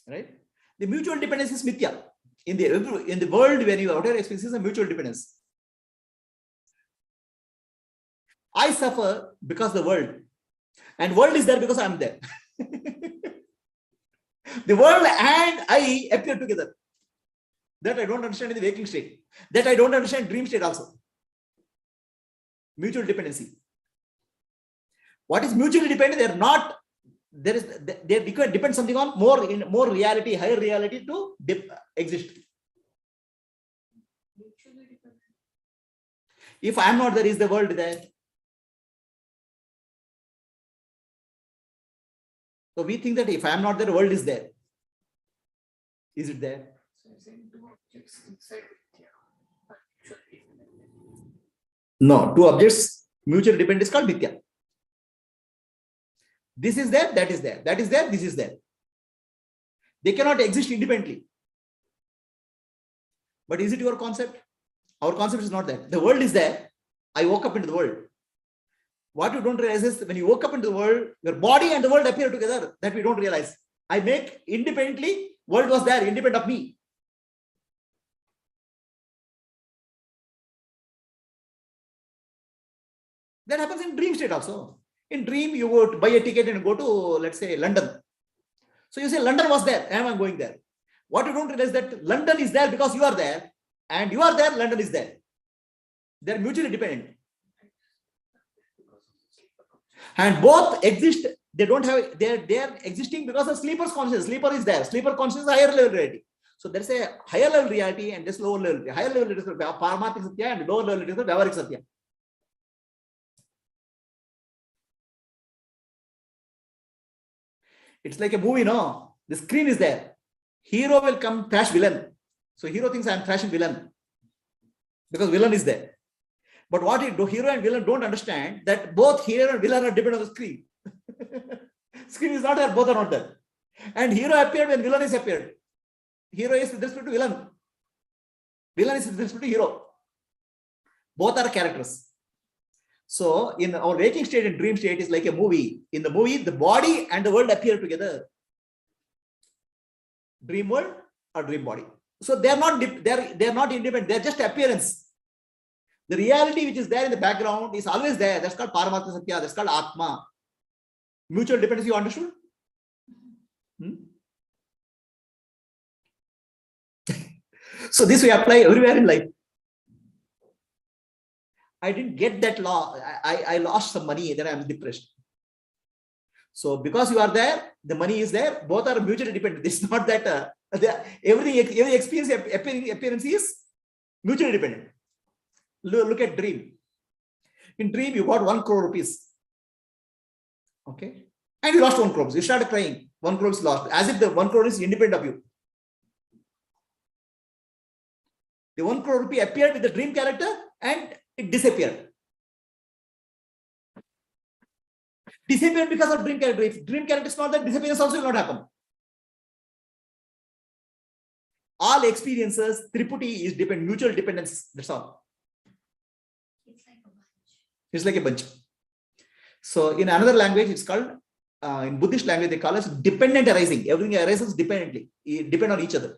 Right? The mutual dependence is mithya. In the world, when you outer experiences, a mutual dependence. I suffer because the world, and world is there because I am there. The world and I appear together. That I don't understand in the waking state. That I don't understand in dream state also. Mutual dependency. What is mutually dependent? They are not. They depend something on more reality, higher reality to exist. If I am not there, is the world there? So we think that if I am not there, the world is there. Is it there? No, two objects mutually dependent is called mithya. This is there, that is there. That is there, this is there. They cannot exist independently. But is it your concept? Our concept is not that. The world is there. I woke up into the world. What you don't realize is when you woke up into the world, your body and the world appear together. That we don't realize. I make independently, world was there, independent of me. That happens in dream state also. In dream, you would buy a ticket and go to, let's say, London. So you say, London was there, and I'm going there. What you don't realize that London is there because you are there, and you are there, London is there. They're mutually dependent. And both exist, they don't have, they're existing because of sleeper's consciousness. Sleeper is there. Sleeper consciousness is higher level reality. So there's a higher level reality and this lower level. Higher level is Paramatik Satya and lower level is Vyavaharik Satya. It's like a movie, no? The screen is there. Hero will come thrash villain. So hero thinks I'm thrashing villain because villain is there. But what hero and villain don't understand that both hero and villain are dependent on the screen. Screen is not there, both are not there. And hero appeared when villain is appeared. Hero is with respect to villain. Villain is with respect to hero. Both are characters. So in our waking state and dream state is like a movie. In the movie, the body and the world appear together. Dream world or dream body. So they are not independent. They are just appearance. The reality which is there in the background is always there. That's called Paramatma Satya. That's called Atma. Mutual dependency, you understood? So this we apply everywhere in life. I didn't get that law. I lost some money, then I'm depressed. So because you are there, the money is there. Both are mutually dependent. It's not that every experience appearance is mutually dependent. Look at dream. In dream, you got 1 crore rupees. Okay. And you lost 1 crore. You started crying. 1 crore is lost. As if the 1 crore is independent of you. The 1 crore rupee appeared with the dream character and it disappeared. Disappeared because of dream character. If dream character is not there, disappearance also will not happen. All experiences, Tripudi is mutual dependence. That's all. It's like a bunch. So in another language, it's called, in Buddhist language, they call it dependent arising. Everything arises dependently. It depend on each other.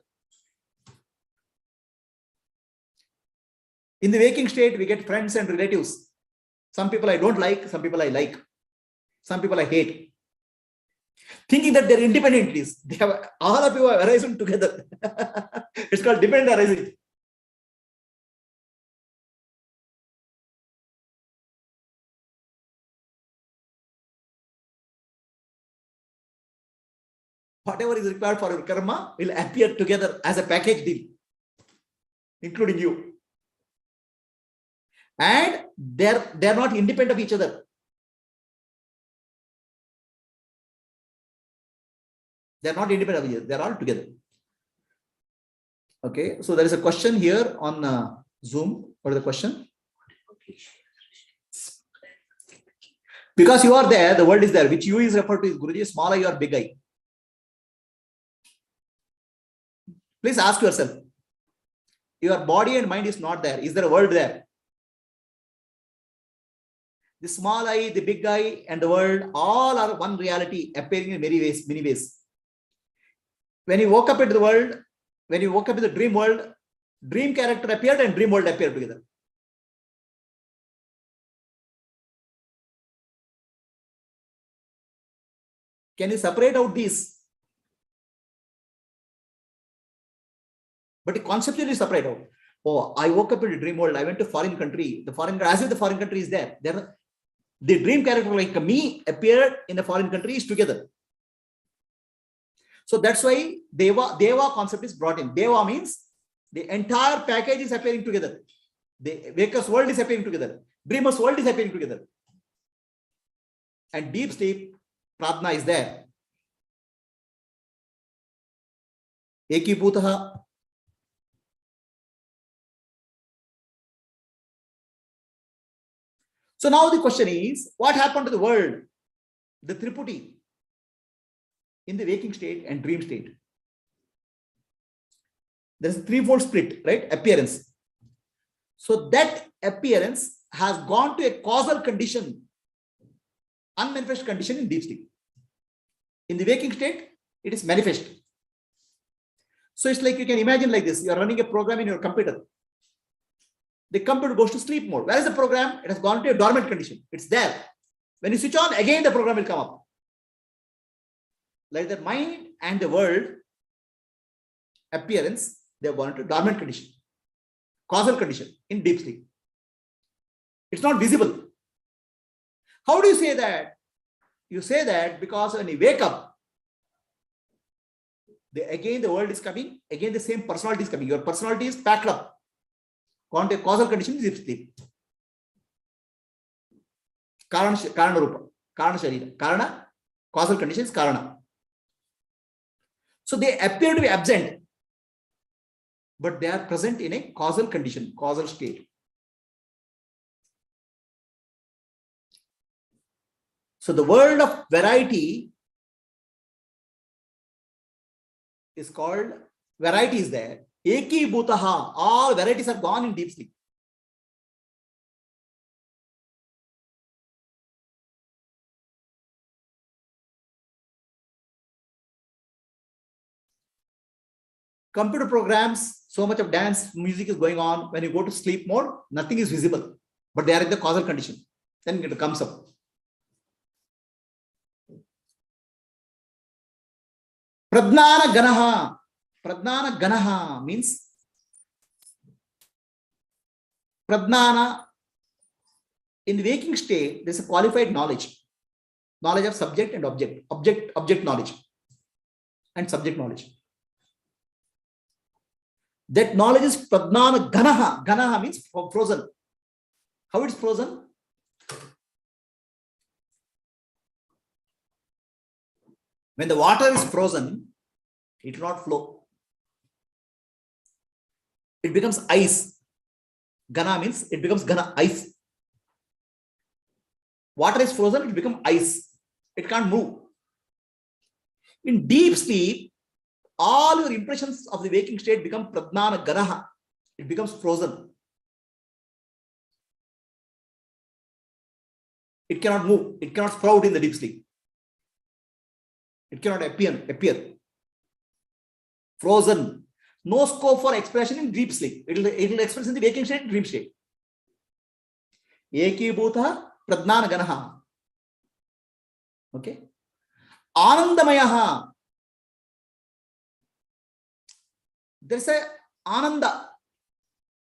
In the waking state, we get friends and relatives. Some people I don't like, some people I like. Some people I hate. Thinking that they're independent entities. They have, all of you are arising together. It's called dependent arising. Whatever is required for your karma will appear together as a package deal, including you. And they're not independent of each other. They're not independent of each other. They're all together. Okay. So there is a question here on Zoom. What is the question? Because you are there, the world is there. Which you is referred to as Guruji, small I or big I? Please ask yourself. Your body and mind is not there. Is there a world there? The small I, the big I, and the world, all are one reality appearing in many ways. When you woke up into the world, when you woke up in the dream world, dream character appeared and dream world appeared together. Can you separate out these? But conceptually separate out. Oh, I woke up in a dream world. I went to foreign country. As if the foreign country is there. The dream character like me appeared in the foreign country is together. So that's why Deva concept is brought in. Deva means the entire package is appearing together. The waker's world is appearing together. Dreamer's world is appearing together. And deep sleep, Pradna is there. Eki Bhutaha. So now the question is, what happened to the world, the Tripudi, in the waking state and dream state? There's a threefold split, right? Appearance. So that appearance has gone to a causal condition, unmanifest condition in deep sleep. In the waking state, it is manifest. So it's like you can imagine like this. You are running a program in your computer. The computer goes to sleep mode. Where is the program? It has gone to a dormant condition. It's there. When you switch on, again the program will come up. Like the mind and the world appearance, they have gone to dormant condition, causal condition in deep sleep. It's not visible. How do you say that? You say that because when you wake up, again the world is coming, again the same personality is coming. Your personality is packed up. Gone to a causal condition is deep sleep. Karana Rupa, Karana Sharira. Karana, causal condition is Karana. So they appear to be absent, but they are present in a causal condition, causal state. So the world of variety is called, variety is there. Eki Bhutaha, all varieties are gone in deep sleep. Computer programs, so much of dance, music is going on. When you go to sleep mode, nothing is visible, but they are in the causal condition. Then it comes up. Pradnana Ganaha. Pradnana Ganaha means Pradnana. In the waking state, there's a qualified knowledge. Knowledge of subject and object. Object knowledge and subject knowledge. That knowledge is Pradnana Ganaha. Ganaha means frozen. How it's frozen? When the water is frozen, it will not flow. It becomes ice. Ghana means it becomes Ghana, ice. Water is frozen, it becomes ice. It can't move. In deep sleep, all your impressions of the waking state become pradnana ganaha. It becomes frozen. It cannot move. It cannot sprout in the deep sleep. It cannot appear. Frozen. No scope for expression in deep sleep. It will express in the waking state, dream state. Ekibhuta pradnana ganaha. Okay. Anandamayaha. There's a ananda.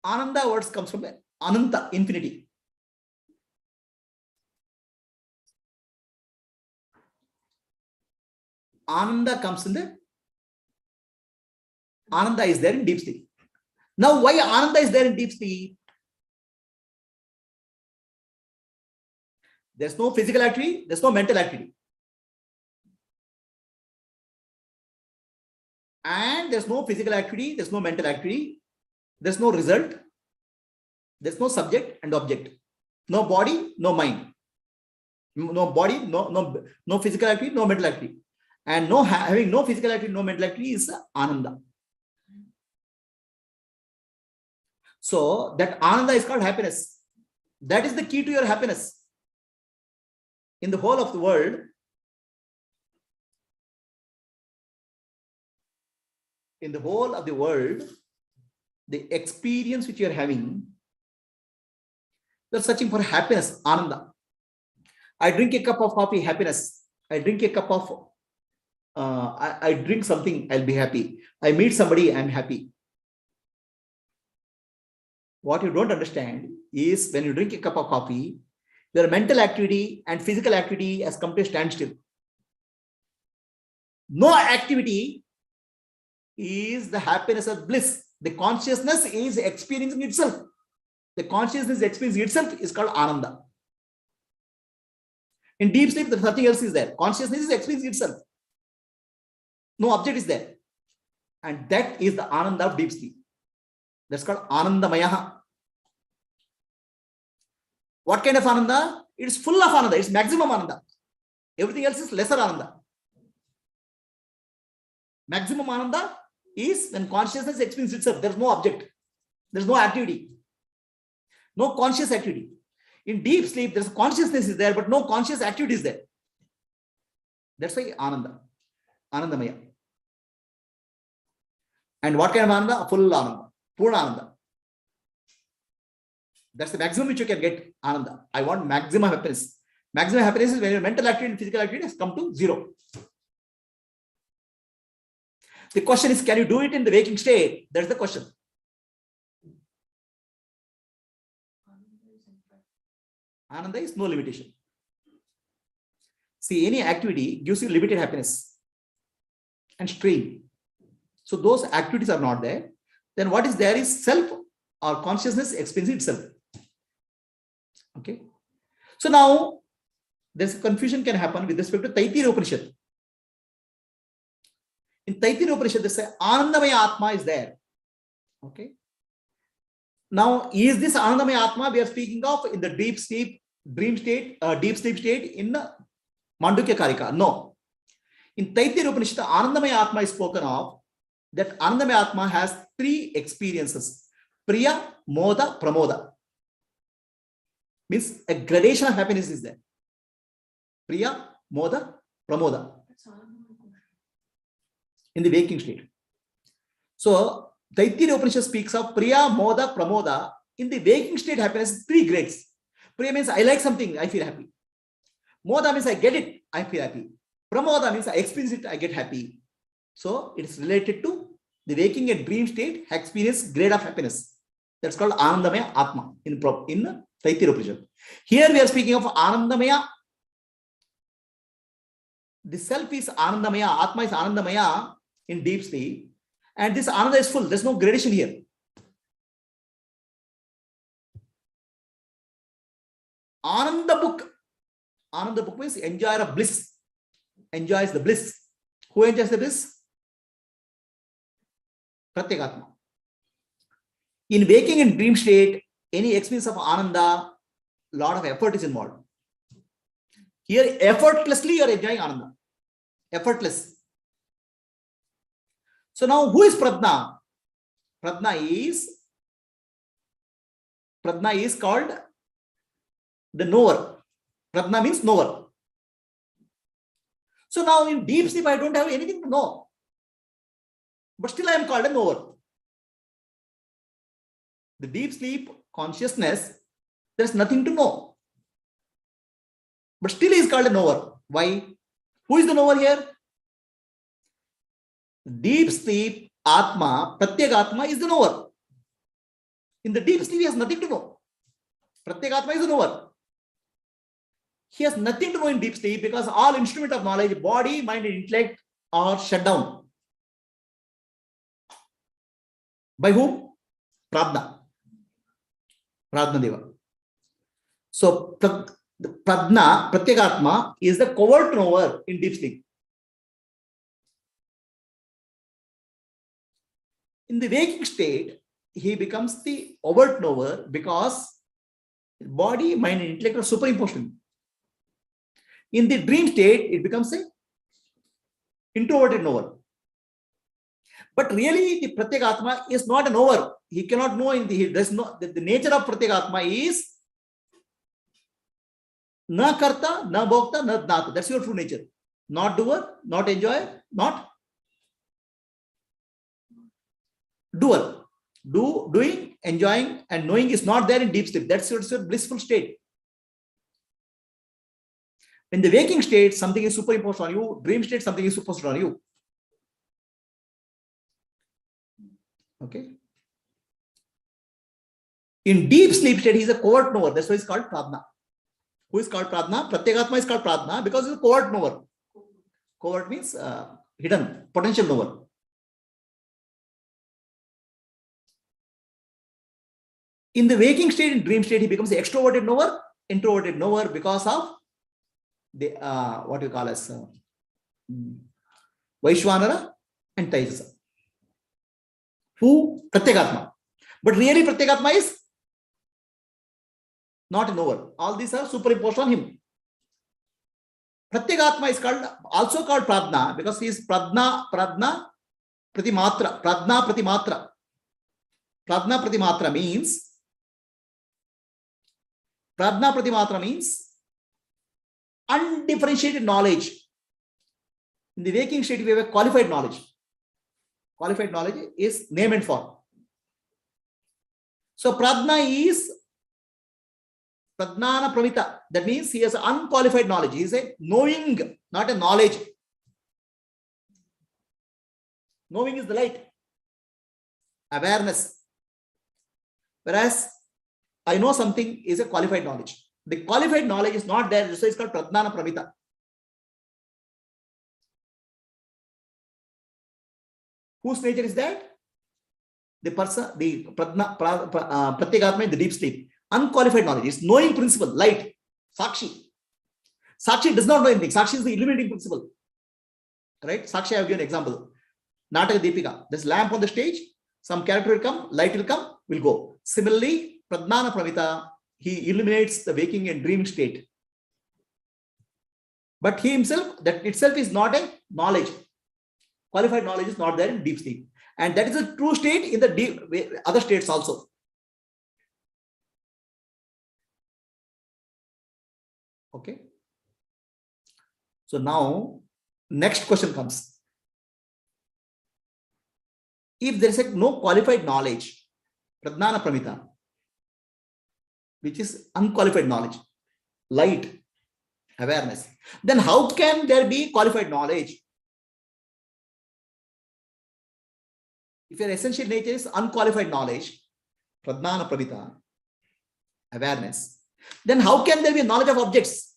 Ananda words comes from ananta, infinity. Ananda comes in the Ananda is there in deep sleep. Now, why Ananda is there in deep sleep? There's no physical activity, there's no mental activity. And there's no physical activity, there's no mental activity, there's no result, there's no subject and object. No body, no mind. No body, no physical activity, no mental activity. And having no physical activity, no mental activity is Ananda. So that Ananda is called happiness. That is the key to your happiness. In the whole of the world, the experience which you are having, you are searching for happiness, Ananda. I drink a cup of coffee, happiness. I drink a cup of, I drink something, I'll be happy. I meet somebody, I'm happy. What you don't understand is when you drink a cup of coffee, your mental activity and physical activity has come to a standstill. No activity is the happiness or bliss. The consciousness is experiencing itself. The consciousness experiencing itself is called Ananda. In deep sleep, nothing else is there. Consciousness is experiencing itself. No object is there. And that is the Ananda of deep sleep. That's called Anandamayaha. What kind of Ananda? It's full of Ananda. It's maximum Ananda. Everything else is lesser Ananda. Maximum Ananda is when consciousness experiences itself. There's no object. There's no activity. No conscious activity. In deep sleep, there's consciousness is there, but no conscious activity is there. That's why Ananda. Anandamaya. And what kind of Ananda? Full Ananda. Purna Ananda. That's the maximum which you can get, Ananda. I want maximum happiness. Maximum happiness is when your mental activity and physical activity has come to zero. The question is, can you do it in the waking state? That's the question. Ananda is no limitation. See, any activity gives you limited happiness and strain. So those activities are not there. Then what is there is self or consciousness experiencing itself. Okay. So now there's a confusion can happen with respect to Taittiriya Upanishad. In Taittiriya Upanishad, they say Anandamaya Atma is there. Okay. Now, is this Anandamaya Atma we are speaking of in the deep sleep, dream state, deep sleep state in Mandukya Karika? No. In Taittiriya Upanishad, Anandamaya Atma is spoken of. That Anandamaya Atma has three experiences. Priya, Moda, Pramoda. Means a gradation of happiness is there. Priya, Moda, Pramoda. In the waking state. So, Taittiriya Upanishad speaks of Priya, Moda, Pramoda. In the waking state, happiness is three grades. Priya means I like something, I feel happy. Moda means I get it, I feel happy. Pramoda means I experience it, I get happy. So, it is related to the waking and dream state experience grade of happiness. That's called Anandamaya Atma in Taittiriya Upanishad. Here we are speaking of Anandamaya. The self is Anandamaya, Atma is Anandamaya in deep sleep. And this Ananda is full. There's no gradation here. Ananda book. Ananda book means enjoyer of bliss. Enjoys the bliss. Who enjoys the bliss? Pratyekatma. In waking and dream state, any experience of Ananda, lot of effort is involved. Here, effortlessly, you are enjoying Ananda. Effortless. So now, who is Pradna? Pradna is called the knower. Pradna means knower. So now in deep sleep, I don't have anything to know. But still I am called a knower. The deep sleep consciousness, there is nothing to know. But still he is called a knower. Why? Who is the knower here? Deep sleep Atma, Pratyekatma is the knower. In the deep sleep, he has nothing to know. Pratyekatma is the knower. He has nothing to know in deep sleep because all instrument of knowledge, body, mind, and intellect are shut down. By whom? Pradna. Pradna Deva. So Pradna, Pratyekatma is the covert knower in deep sleep. In the waking state, he becomes the overt knower because body, mind, and intellect are superimposed. In the dream state, it becomes a introverted knower. But really, the Pratyekatma is not a knower. He cannot know in the nature of Pratyekatma is na karta, na bhokta, na data. That's your true nature. Not doer, not enjoyer, not doer. Doing, enjoying, and knowing is not there in deep sleep. That's your blissful state. In the waking state, something is superimposed on you. Dream state, something is superimposed on you. Okay. In deep sleep state, he is a covert knower. That's why he's called Pradna. Who is called Pradna? Pratyekatma is called Pradna because he's a covert knower. Covert means hidden, potential knower. In the waking state, in dream state, he becomes the extroverted knower, introverted knower because of the what you call as Vaishwanara and Taijasa. Who? Pratyekatma. But really Pratyekatma is not a knower. All these are superimposed on him. Pratyekatma is also called Pradna because he is Pradna Pratimatra. Pradna Pratimatra. Pradna Pratimatra means undifferentiated knowledge. In the waking state, we have a qualified knowledge. Qualified knowledge is name and form. So Pradna is Pradnana Pramita. That means he has unqualified knowledge. He is a knowing, not a knowledge. Knowing is the light. Awareness. Whereas I know something is a qualified knowledge. The qualified knowledge is not there, so it's called Pradnana Pramita. Whose nature is that? The person, the Pratyekatma in the deep sleep. Unqualified knowledge is knowing principle, light, Sakshi. Sakshi does not know anything. Sakshi is the illuminating principle. Right? Sakshi, I have given an example. Nataka Deepika. There's lamp on the stage, some character will come, light will come, will go. Similarly, Pradnana Pramita, he illuminates the waking and dreaming state. But he himself, that itself is not a knowledge. Qualified knowledge is not there in deep sleep. And that is a true state in the deep, other states also. Okay. So now, next question comes. If there is no qualified knowledge, Pradnana Pramita, which is unqualified knowledge, light, awareness, then how can there be qualified knowledge? If your essential nature is unqualified knowledge, Pradnana Pramita, awareness, then how can there be knowledge of objects?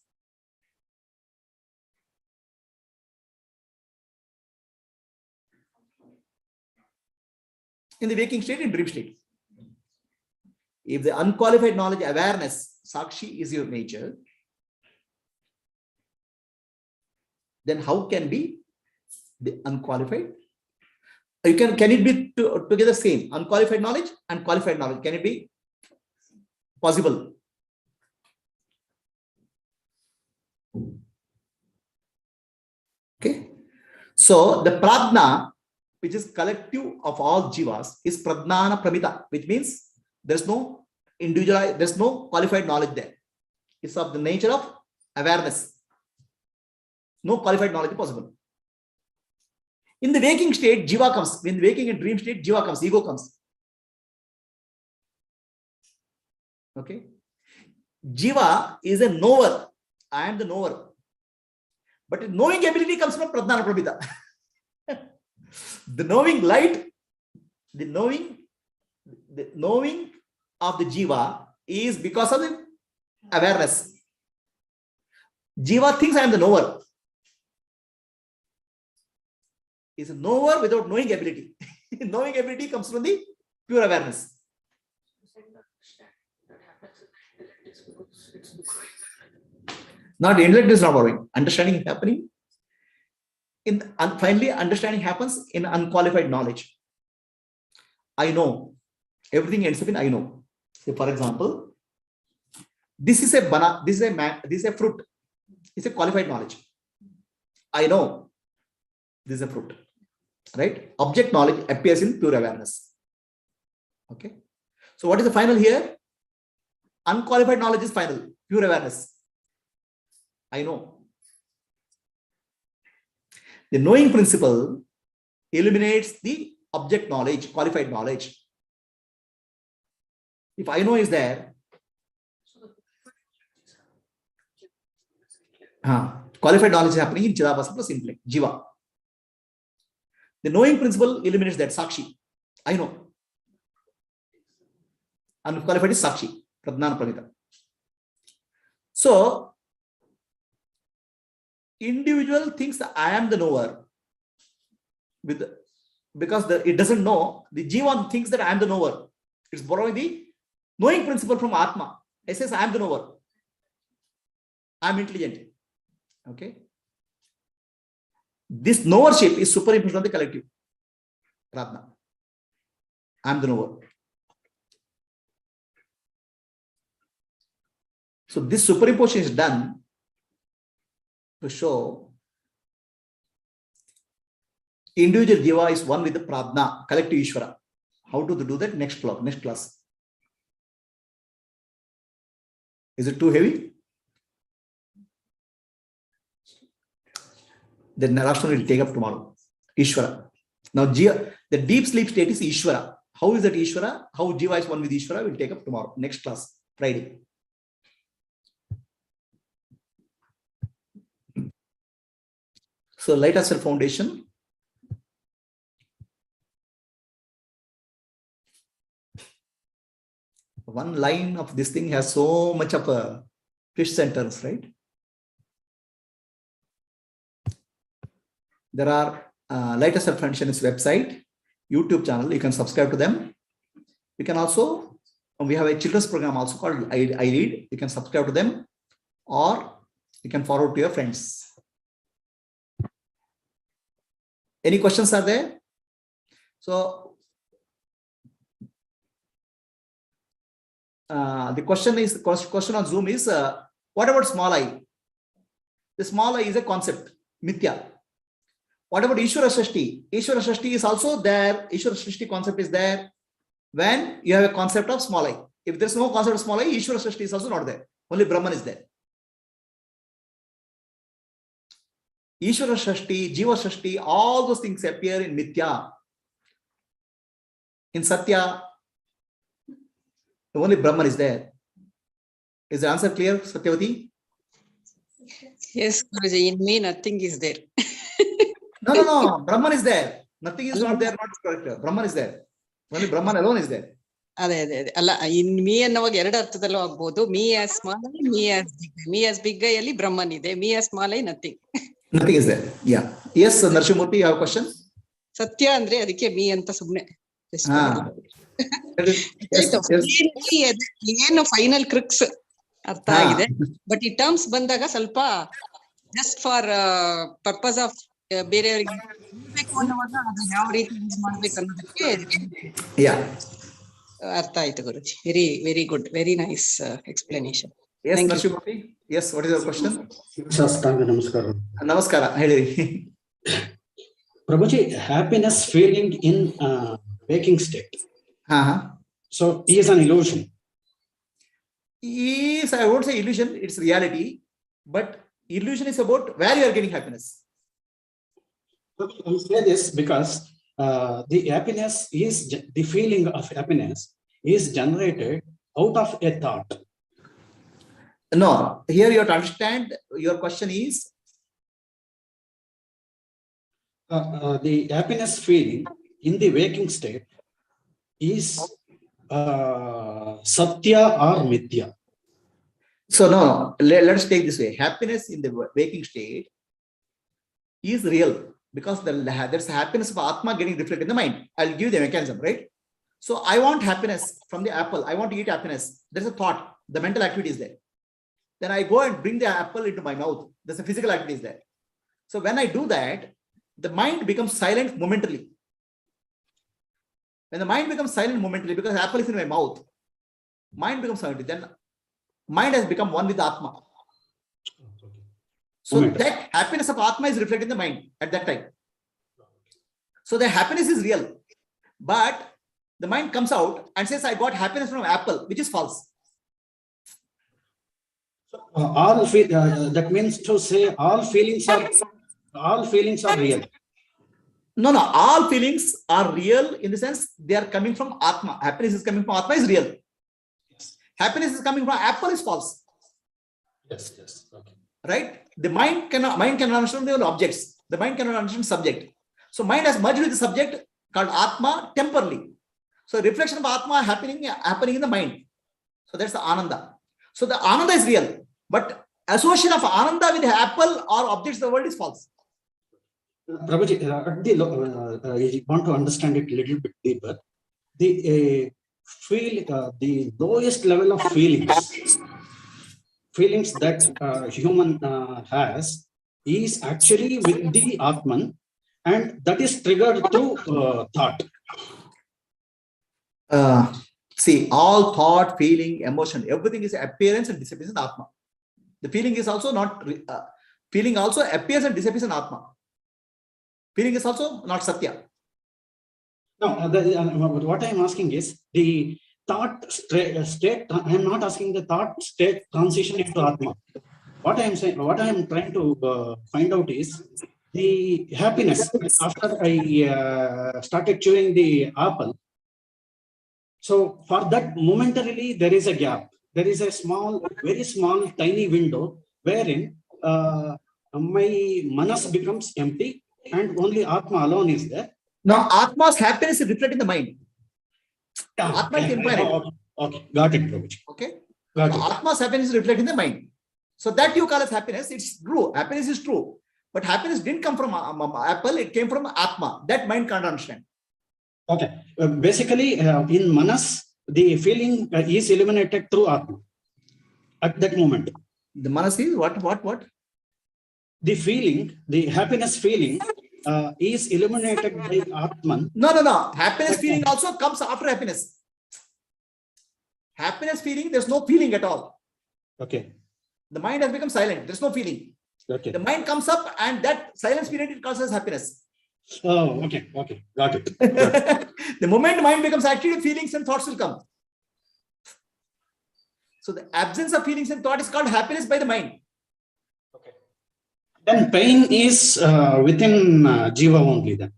In the waking state, in dream state. If the unqualified knowledge, awareness, Sakshi is your nature, then how can be the unqualified? Can it be together same? Unqualified knowledge and qualified knowledge. Can it be possible? Okay. So the pradna, which is collective of all jivas, is pradnana pramita, which means there's no individual, there's no qualified knowledge there. It's of the nature of awareness. No qualified knowledge is possible. In the waking state, jiva comes. In the waking and dream state, jiva comes, ego comes. Okay. Jiva is a knower. I am the knower. But knowing ability comes from pradnana pramita. The knowing light, the knowing of the jiva is because of the awareness. Jiva thinks I am the knower. Is a knower without knowing ability. Knowing ability comes from the pure awareness. Not intellect is not borrowing. Understanding is happening. Finally, understanding happens in unqualified knowledge. I know. Everything ends up in I know. So, for example, this is a banana, this is a fruit. It's a qualified knowledge. I know this is a fruit. Right? Object knowledge appears in pure awareness. Okay. So what is the final here? Unqualified knowledge is final. Pure awareness. I know. The knowing principle eliminates the object knowledge, qualified knowledge. If I know is there, qualified knowledge is happening in Chidabhasa plus intellect, Jiva. The knowing principle eliminates that, Sakshi. I know. Unqualified is Sakshi, Pradnana Pramita. So, individual thinks that I am the knower. Because it doesn't know, the Jiva thinks that I am the knower. It's borrowing the knowing principle from Atma. It says I am the knower. I am intelligent. Okay. This knowership is superimposed on the collective. Pradna. I am the knower. So this superimposition is done to show individual jiva is one with the pradna, collective Ishvara. How to do that? Next class. Is it too heavy? Then the last one will take up tomorrow. Ishvara. Now, the deep sleep state is Ishvara. How is that Ishvara? How Jiva is one with Ishvara? We'll take up tomorrow. Next class, Friday. So, light of self foundation. One line of this thing has so much of a fish sentence, right? There are Light of Self Foundation's website, YouTube channel. You can subscribe to them. You can also, we have a children's program also called I Read. You can subscribe to them, or you can forward to your friends. Any questions are there? So the question on Zoom is, what about small I? The small I is a concept, mithya. What about Ishvara Srishti? Ishvara Srishti is also there. Ishvara Srishti concept is there when you have a concept of small I. If there's no concept of small I, Ishvara Srishti is also not there. Only Brahman is there. Ishvara Srishti, Jiva Srishti, all those things appear in Mithya. In Satya, only Brahman is there. Is the answer clear, Satyavati? Yes, Guruji, in me nothing is there. No. Brahman is there. Nothing is not there, not correct. Brahman is there. Only Brahman alone is there. ಅದೇ ಅಲ್ಲ in me ಅನ್ನುವಾಗ ಎರಡು ಅರ್ಥದಲ್ಲೂ ಆಗ್ಬಹುದು. Me as small I, me as big I. Me as big I ಅಲ್ಲಿ ಬ್ರಹ್ಮನ್ ಇದೆ. Me as small I nothing. Nothing is there. Yeah. Yes, Narsimurti, you have a question? ಸತ್ಯ ಅಂದ್ರೆ ಅದಕ್ಕೆ ಮೀ ಅಂತ ಸುಮ್ನೆ. Yes, yes. ಏನು ಫೈನಲ್ ಕ್ರಿಕ್ಸ್ ಅರ್ಥ ಹಾ. ಆಗಿದೆ. ಬಟ್ ಈ ಟರ್ಮ್ಸ್ ಬಂದಾಗ ಸ್ವಲ್ಪ ಜಸ್ಟ್ ಫಾರ್ ಪರ್ಪಸ್ ಆಫ್ ಬೇರೆಯವರಿಗೆ ಬೇಕು ಅನ್ನುವಾಗ ಅದು ಯಾವ ರೀತಿ ಯೂಸ್ ಮಾಡ್ಬೇಕು ಅನ್ನೋದಕ್ಕೆ Yeah. ಅರ್ಥ ಆಯ್ತು ಗುರುಜಿ. Very very good, very nice explanation. Yes, Thank you. Narasimha. Yes, what is your question? ಸಾಷ್ಟಾಂಗ ನಮಸ್ಕಾರ. ನಮಸ್ಕಾರ, ಹೇಳಿರಿ. Prabhuji, happiness feeling in waking state. So is an illusion. Is, I won't say illusion, it's reality. But illusion is about where you are getting happiness. I say this because the happiness is the feeling of happiness is generated out of a thought. No, here you have to understand. Your question is the happiness feeling in the waking state is satya or mithya. so. No, let's take this way. Happiness in the waking state is real because there's happiness of Atma getting reflected in the mind. I'll give you the mechanism, right? So I want happiness from the apple. I want to eat happiness. There's a thought. The mental activity is there. Then I go and bring the apple into my mouth. There's a physical activity is there. So when I do that, the mind becomes silent momentarily. When the mind becomes silent momentarily, because apple is in my mouth, mind becomes silent. Then mind has become one with Atma. So that happiness of Atma is reflected in the mind at that time. So the happiness is real, but the mind comes out and says, I got happiness from apple, which is false. That means to say all feelings are real. No, all feelings are real in the sense they are coming from Atma. Happiness is coming from Atma is real. Happiness is coming from apple is false. Yes. Okay. Right? The mind cannot understand the objects. The mind cannot understand subject. So mind has merged with the subject called Atma temporarily. So reflection of Atma happening in the mind. So that's the Ananda. So the Ananda is real, but association of Ananda with apple or objects of the world is false. Prabhuji, I want to understand it a little bit deeper. The lowest level of feelings that human has is actually with the Atman, and that is triggered through thought. See, all thought, feeling, emotion, everything is appearance and disappearance in Atma. The feeling is also not feeling also appears and disappears in Atma. Feeling is also not Satya. No, what I am asking is the thought state. I am not asking the thought state transition into Atma. What I am saying, what I am trying to find out is the happiness after I started chewing the apple. So for that momentarily there is a gap. There is a small, very small, tiny window wherein my manas becomes empty and only Atma alone is there. Now Atma's happiness is reflected in the mind. Atma is infinite. Okay, got it, Prabhuji. Okay. Got So it. Atma's happiness is reflected in the mind. So that you call as happiness, it's true. Happiness is true. But happiness didn't come from apple, it came from Atma. That mind can't understand. Okay. Basically, in Manas, the feeling is eliminated through Atma at that moment. The manas is what? The feeling, the happiness feeling is eliminated by Atman. No. Happiness feeling also comes after happiness. Happiness feeling, there's no feeling at all. Okay. The mind has become silent. There's no feeling. Okay. The mind comes up and that silence period it causes happiness. Oh, okay. Got it. The moment mind becomes active, feelings and thoughts will come. So the absence of feelings and thought is called happiness by the mind. Okay. Then pain is within Jiva only then.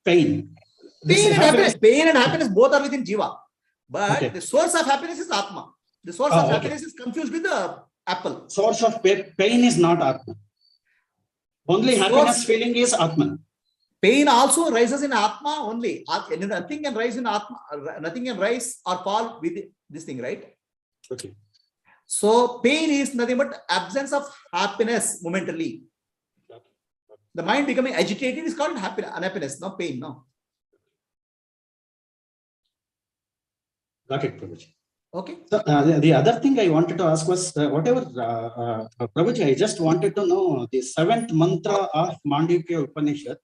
Pain. Pain and happiness both are within Jiva. But the source of happiness is Atma. The source of happiness is confused with the apple. Source of pain is not Atma. Only happiness feeling is Atman. Pain also rises in Atma only. Nothing can rise in Atma. Nothing can rise or fall with this thing, right? Okay. So pain is nothing but absence of happiness momentarily. The mind becoming agitated is called unhappiness, not pain. No. Got it, Prabhuji. Okay. So the other thing I wanted to ask was whatever, Prabhuji, I just wanted to know the 7th mantra of Mandukya Upanishad.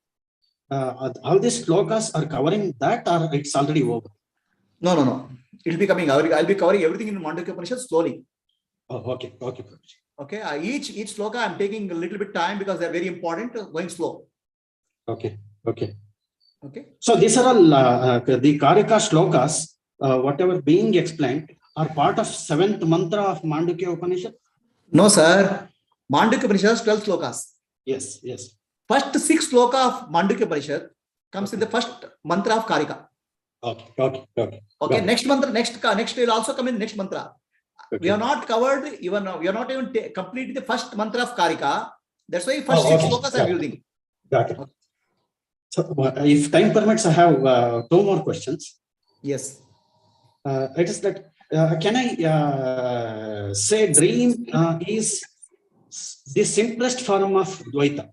All these slokas are covering that, or it's already over? No. It will be coming. I'll be covering everything in Mandukya Upanishad slowly. Oh, okay, Prabhuji. Okay. Each sloka I'm taking a little bit time because they're very important. Going slow. Okay. Okay. So these are all the Karika slokas, whatever being explained, are part of 7th mantra of Mandukya Upanishad? No, sir. Mandukya Upanishad has 12 slokas. Yes. First 6 sloka of Mandukya Upanishad comes in the first mantra of Karika. Okay. Next mantra, next will also come in next mantra. Okay. We have not covered even now. We are not even completed the first mantra of Karika. That's why first 6 slokas I'm using. Got it. So if time permits, I have 2 more questions. Yes. It is that can I say dream is the simplest form of Advaita?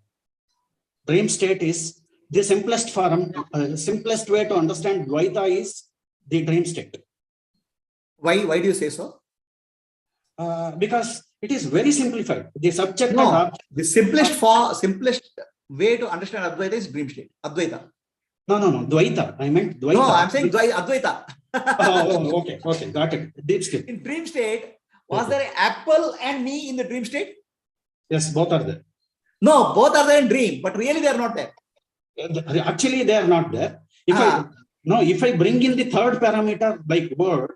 Dream state is the simplest form, simplest way to understand Advaita is the dream state. Why do you say so? Because it is very simplified. The subject and No, object. the simplest way to understand Advaita is dream state. Advaita. No, Dvaita. I meant Dvaita. No, I'm saying Advaita. Okay, got it. Deep sleep. In dream state, was there an apple and me in the dream state? Yes, both are there. No, both are there in dream, but really they are not there. Actually, they are not there. If I bring in the third parameter like world,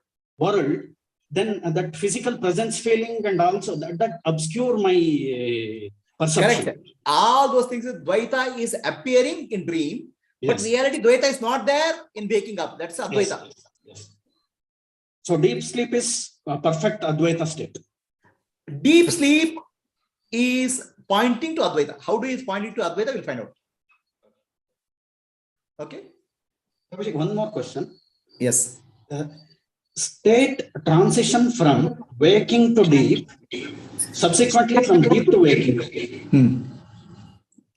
then that physical presence feeling and also that obscure my perception. Correct. All those things, Dvaita is appearing in dream, but Yes. reality Dvaita is not there in waking up. That's Advaita. Yes. So deep sleep is a perfect Advaita state. Deep sleep is pointing to Advaita. How do you point to Advaita? We'll find out. Okay. One more question. Yes. State transition from waking to deep, subsequently from deep to waking.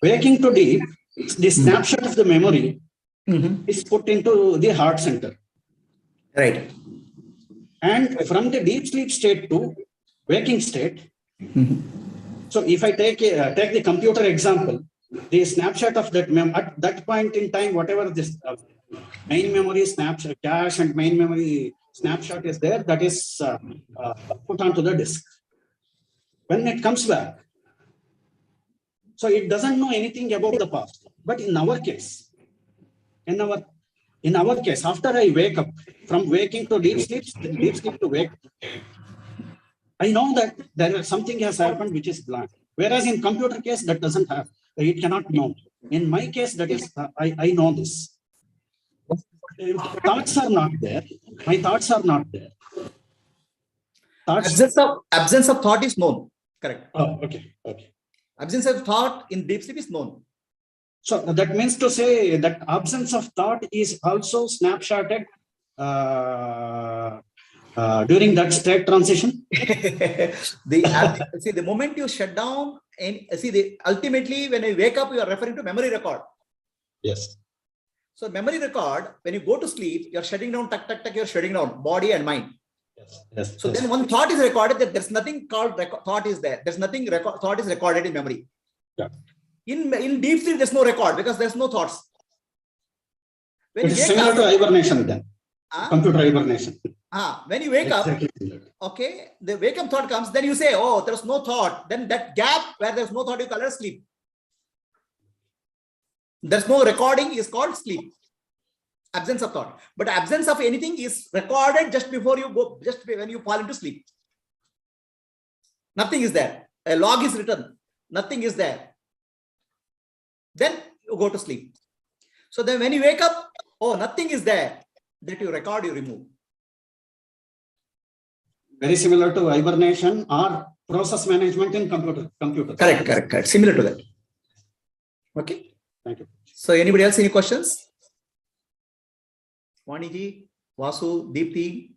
Waking to deep, the snapshot of the memory is put into the heart center. Right. And from the deep sleep state to waking state, so if I take the computer example, the snapshot of that at that point in time, whatever this main memory snapshot, cache and main memory snapshot is there, that is put onto the disk. When it comes back, so it doesn't know anything about the past. But in our case, after I wake up, from waking to deep sleep to wake, I know that there is something has happened which is blank. Whereas in computer case, that doesn't have, it cannot know. In my case, that is, I know this. Thoughts are not there. My thoughts are not there. Absence of thought is known. Correct. Oh, okay. Absence of thought in deep sleep is known. So that means to say that absence of thought is also snapshotted during that state transition. The moment you shut down and ultimately when you wake up, you are referring to memory record. Yes. So memory record, when you go to sleep, you're shutting down, you're shutting down body and mind. Yes. So then one thought is recorded, that there's nothing called thought is there. There's nothing thought is recorded in memory. Yeah. In deep sleep, there's no record because there's no thoughts. When it is similar to hibernation then. Computer hibernation. When you wake up, okay, the wake up thought comes, then you say, oh, there's no thought. Then that gap where there's no thought, you call it sleep. There's no recording is called sleep. Absence of thought. But absence of anything is recorded just before you go, just when you fall into sleep. Nothing is there. A log is written. Nothing is there. Then you go to sleep. So then when you wake up, oh, nothing is there. That you record, you remove. Very similar to hibernation or process management in computer. Correct. Similar to that. Okay. Thank you. So anybody else, any questions? Vaniji, Vasu, Deepthi.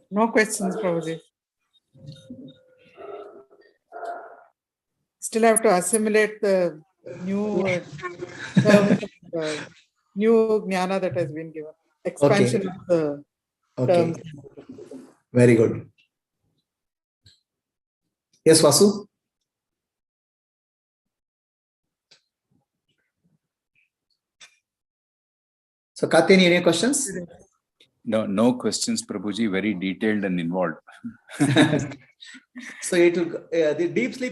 No questions, Prabhuji. Still have to assimilate the new New jnana that has been given. Expansion of the Okay. terms. Very good. Yes, Vasu? So, Katyani, any questions? No questions, Prabhuji. Very detailed and involved. So, it will, the deep sleep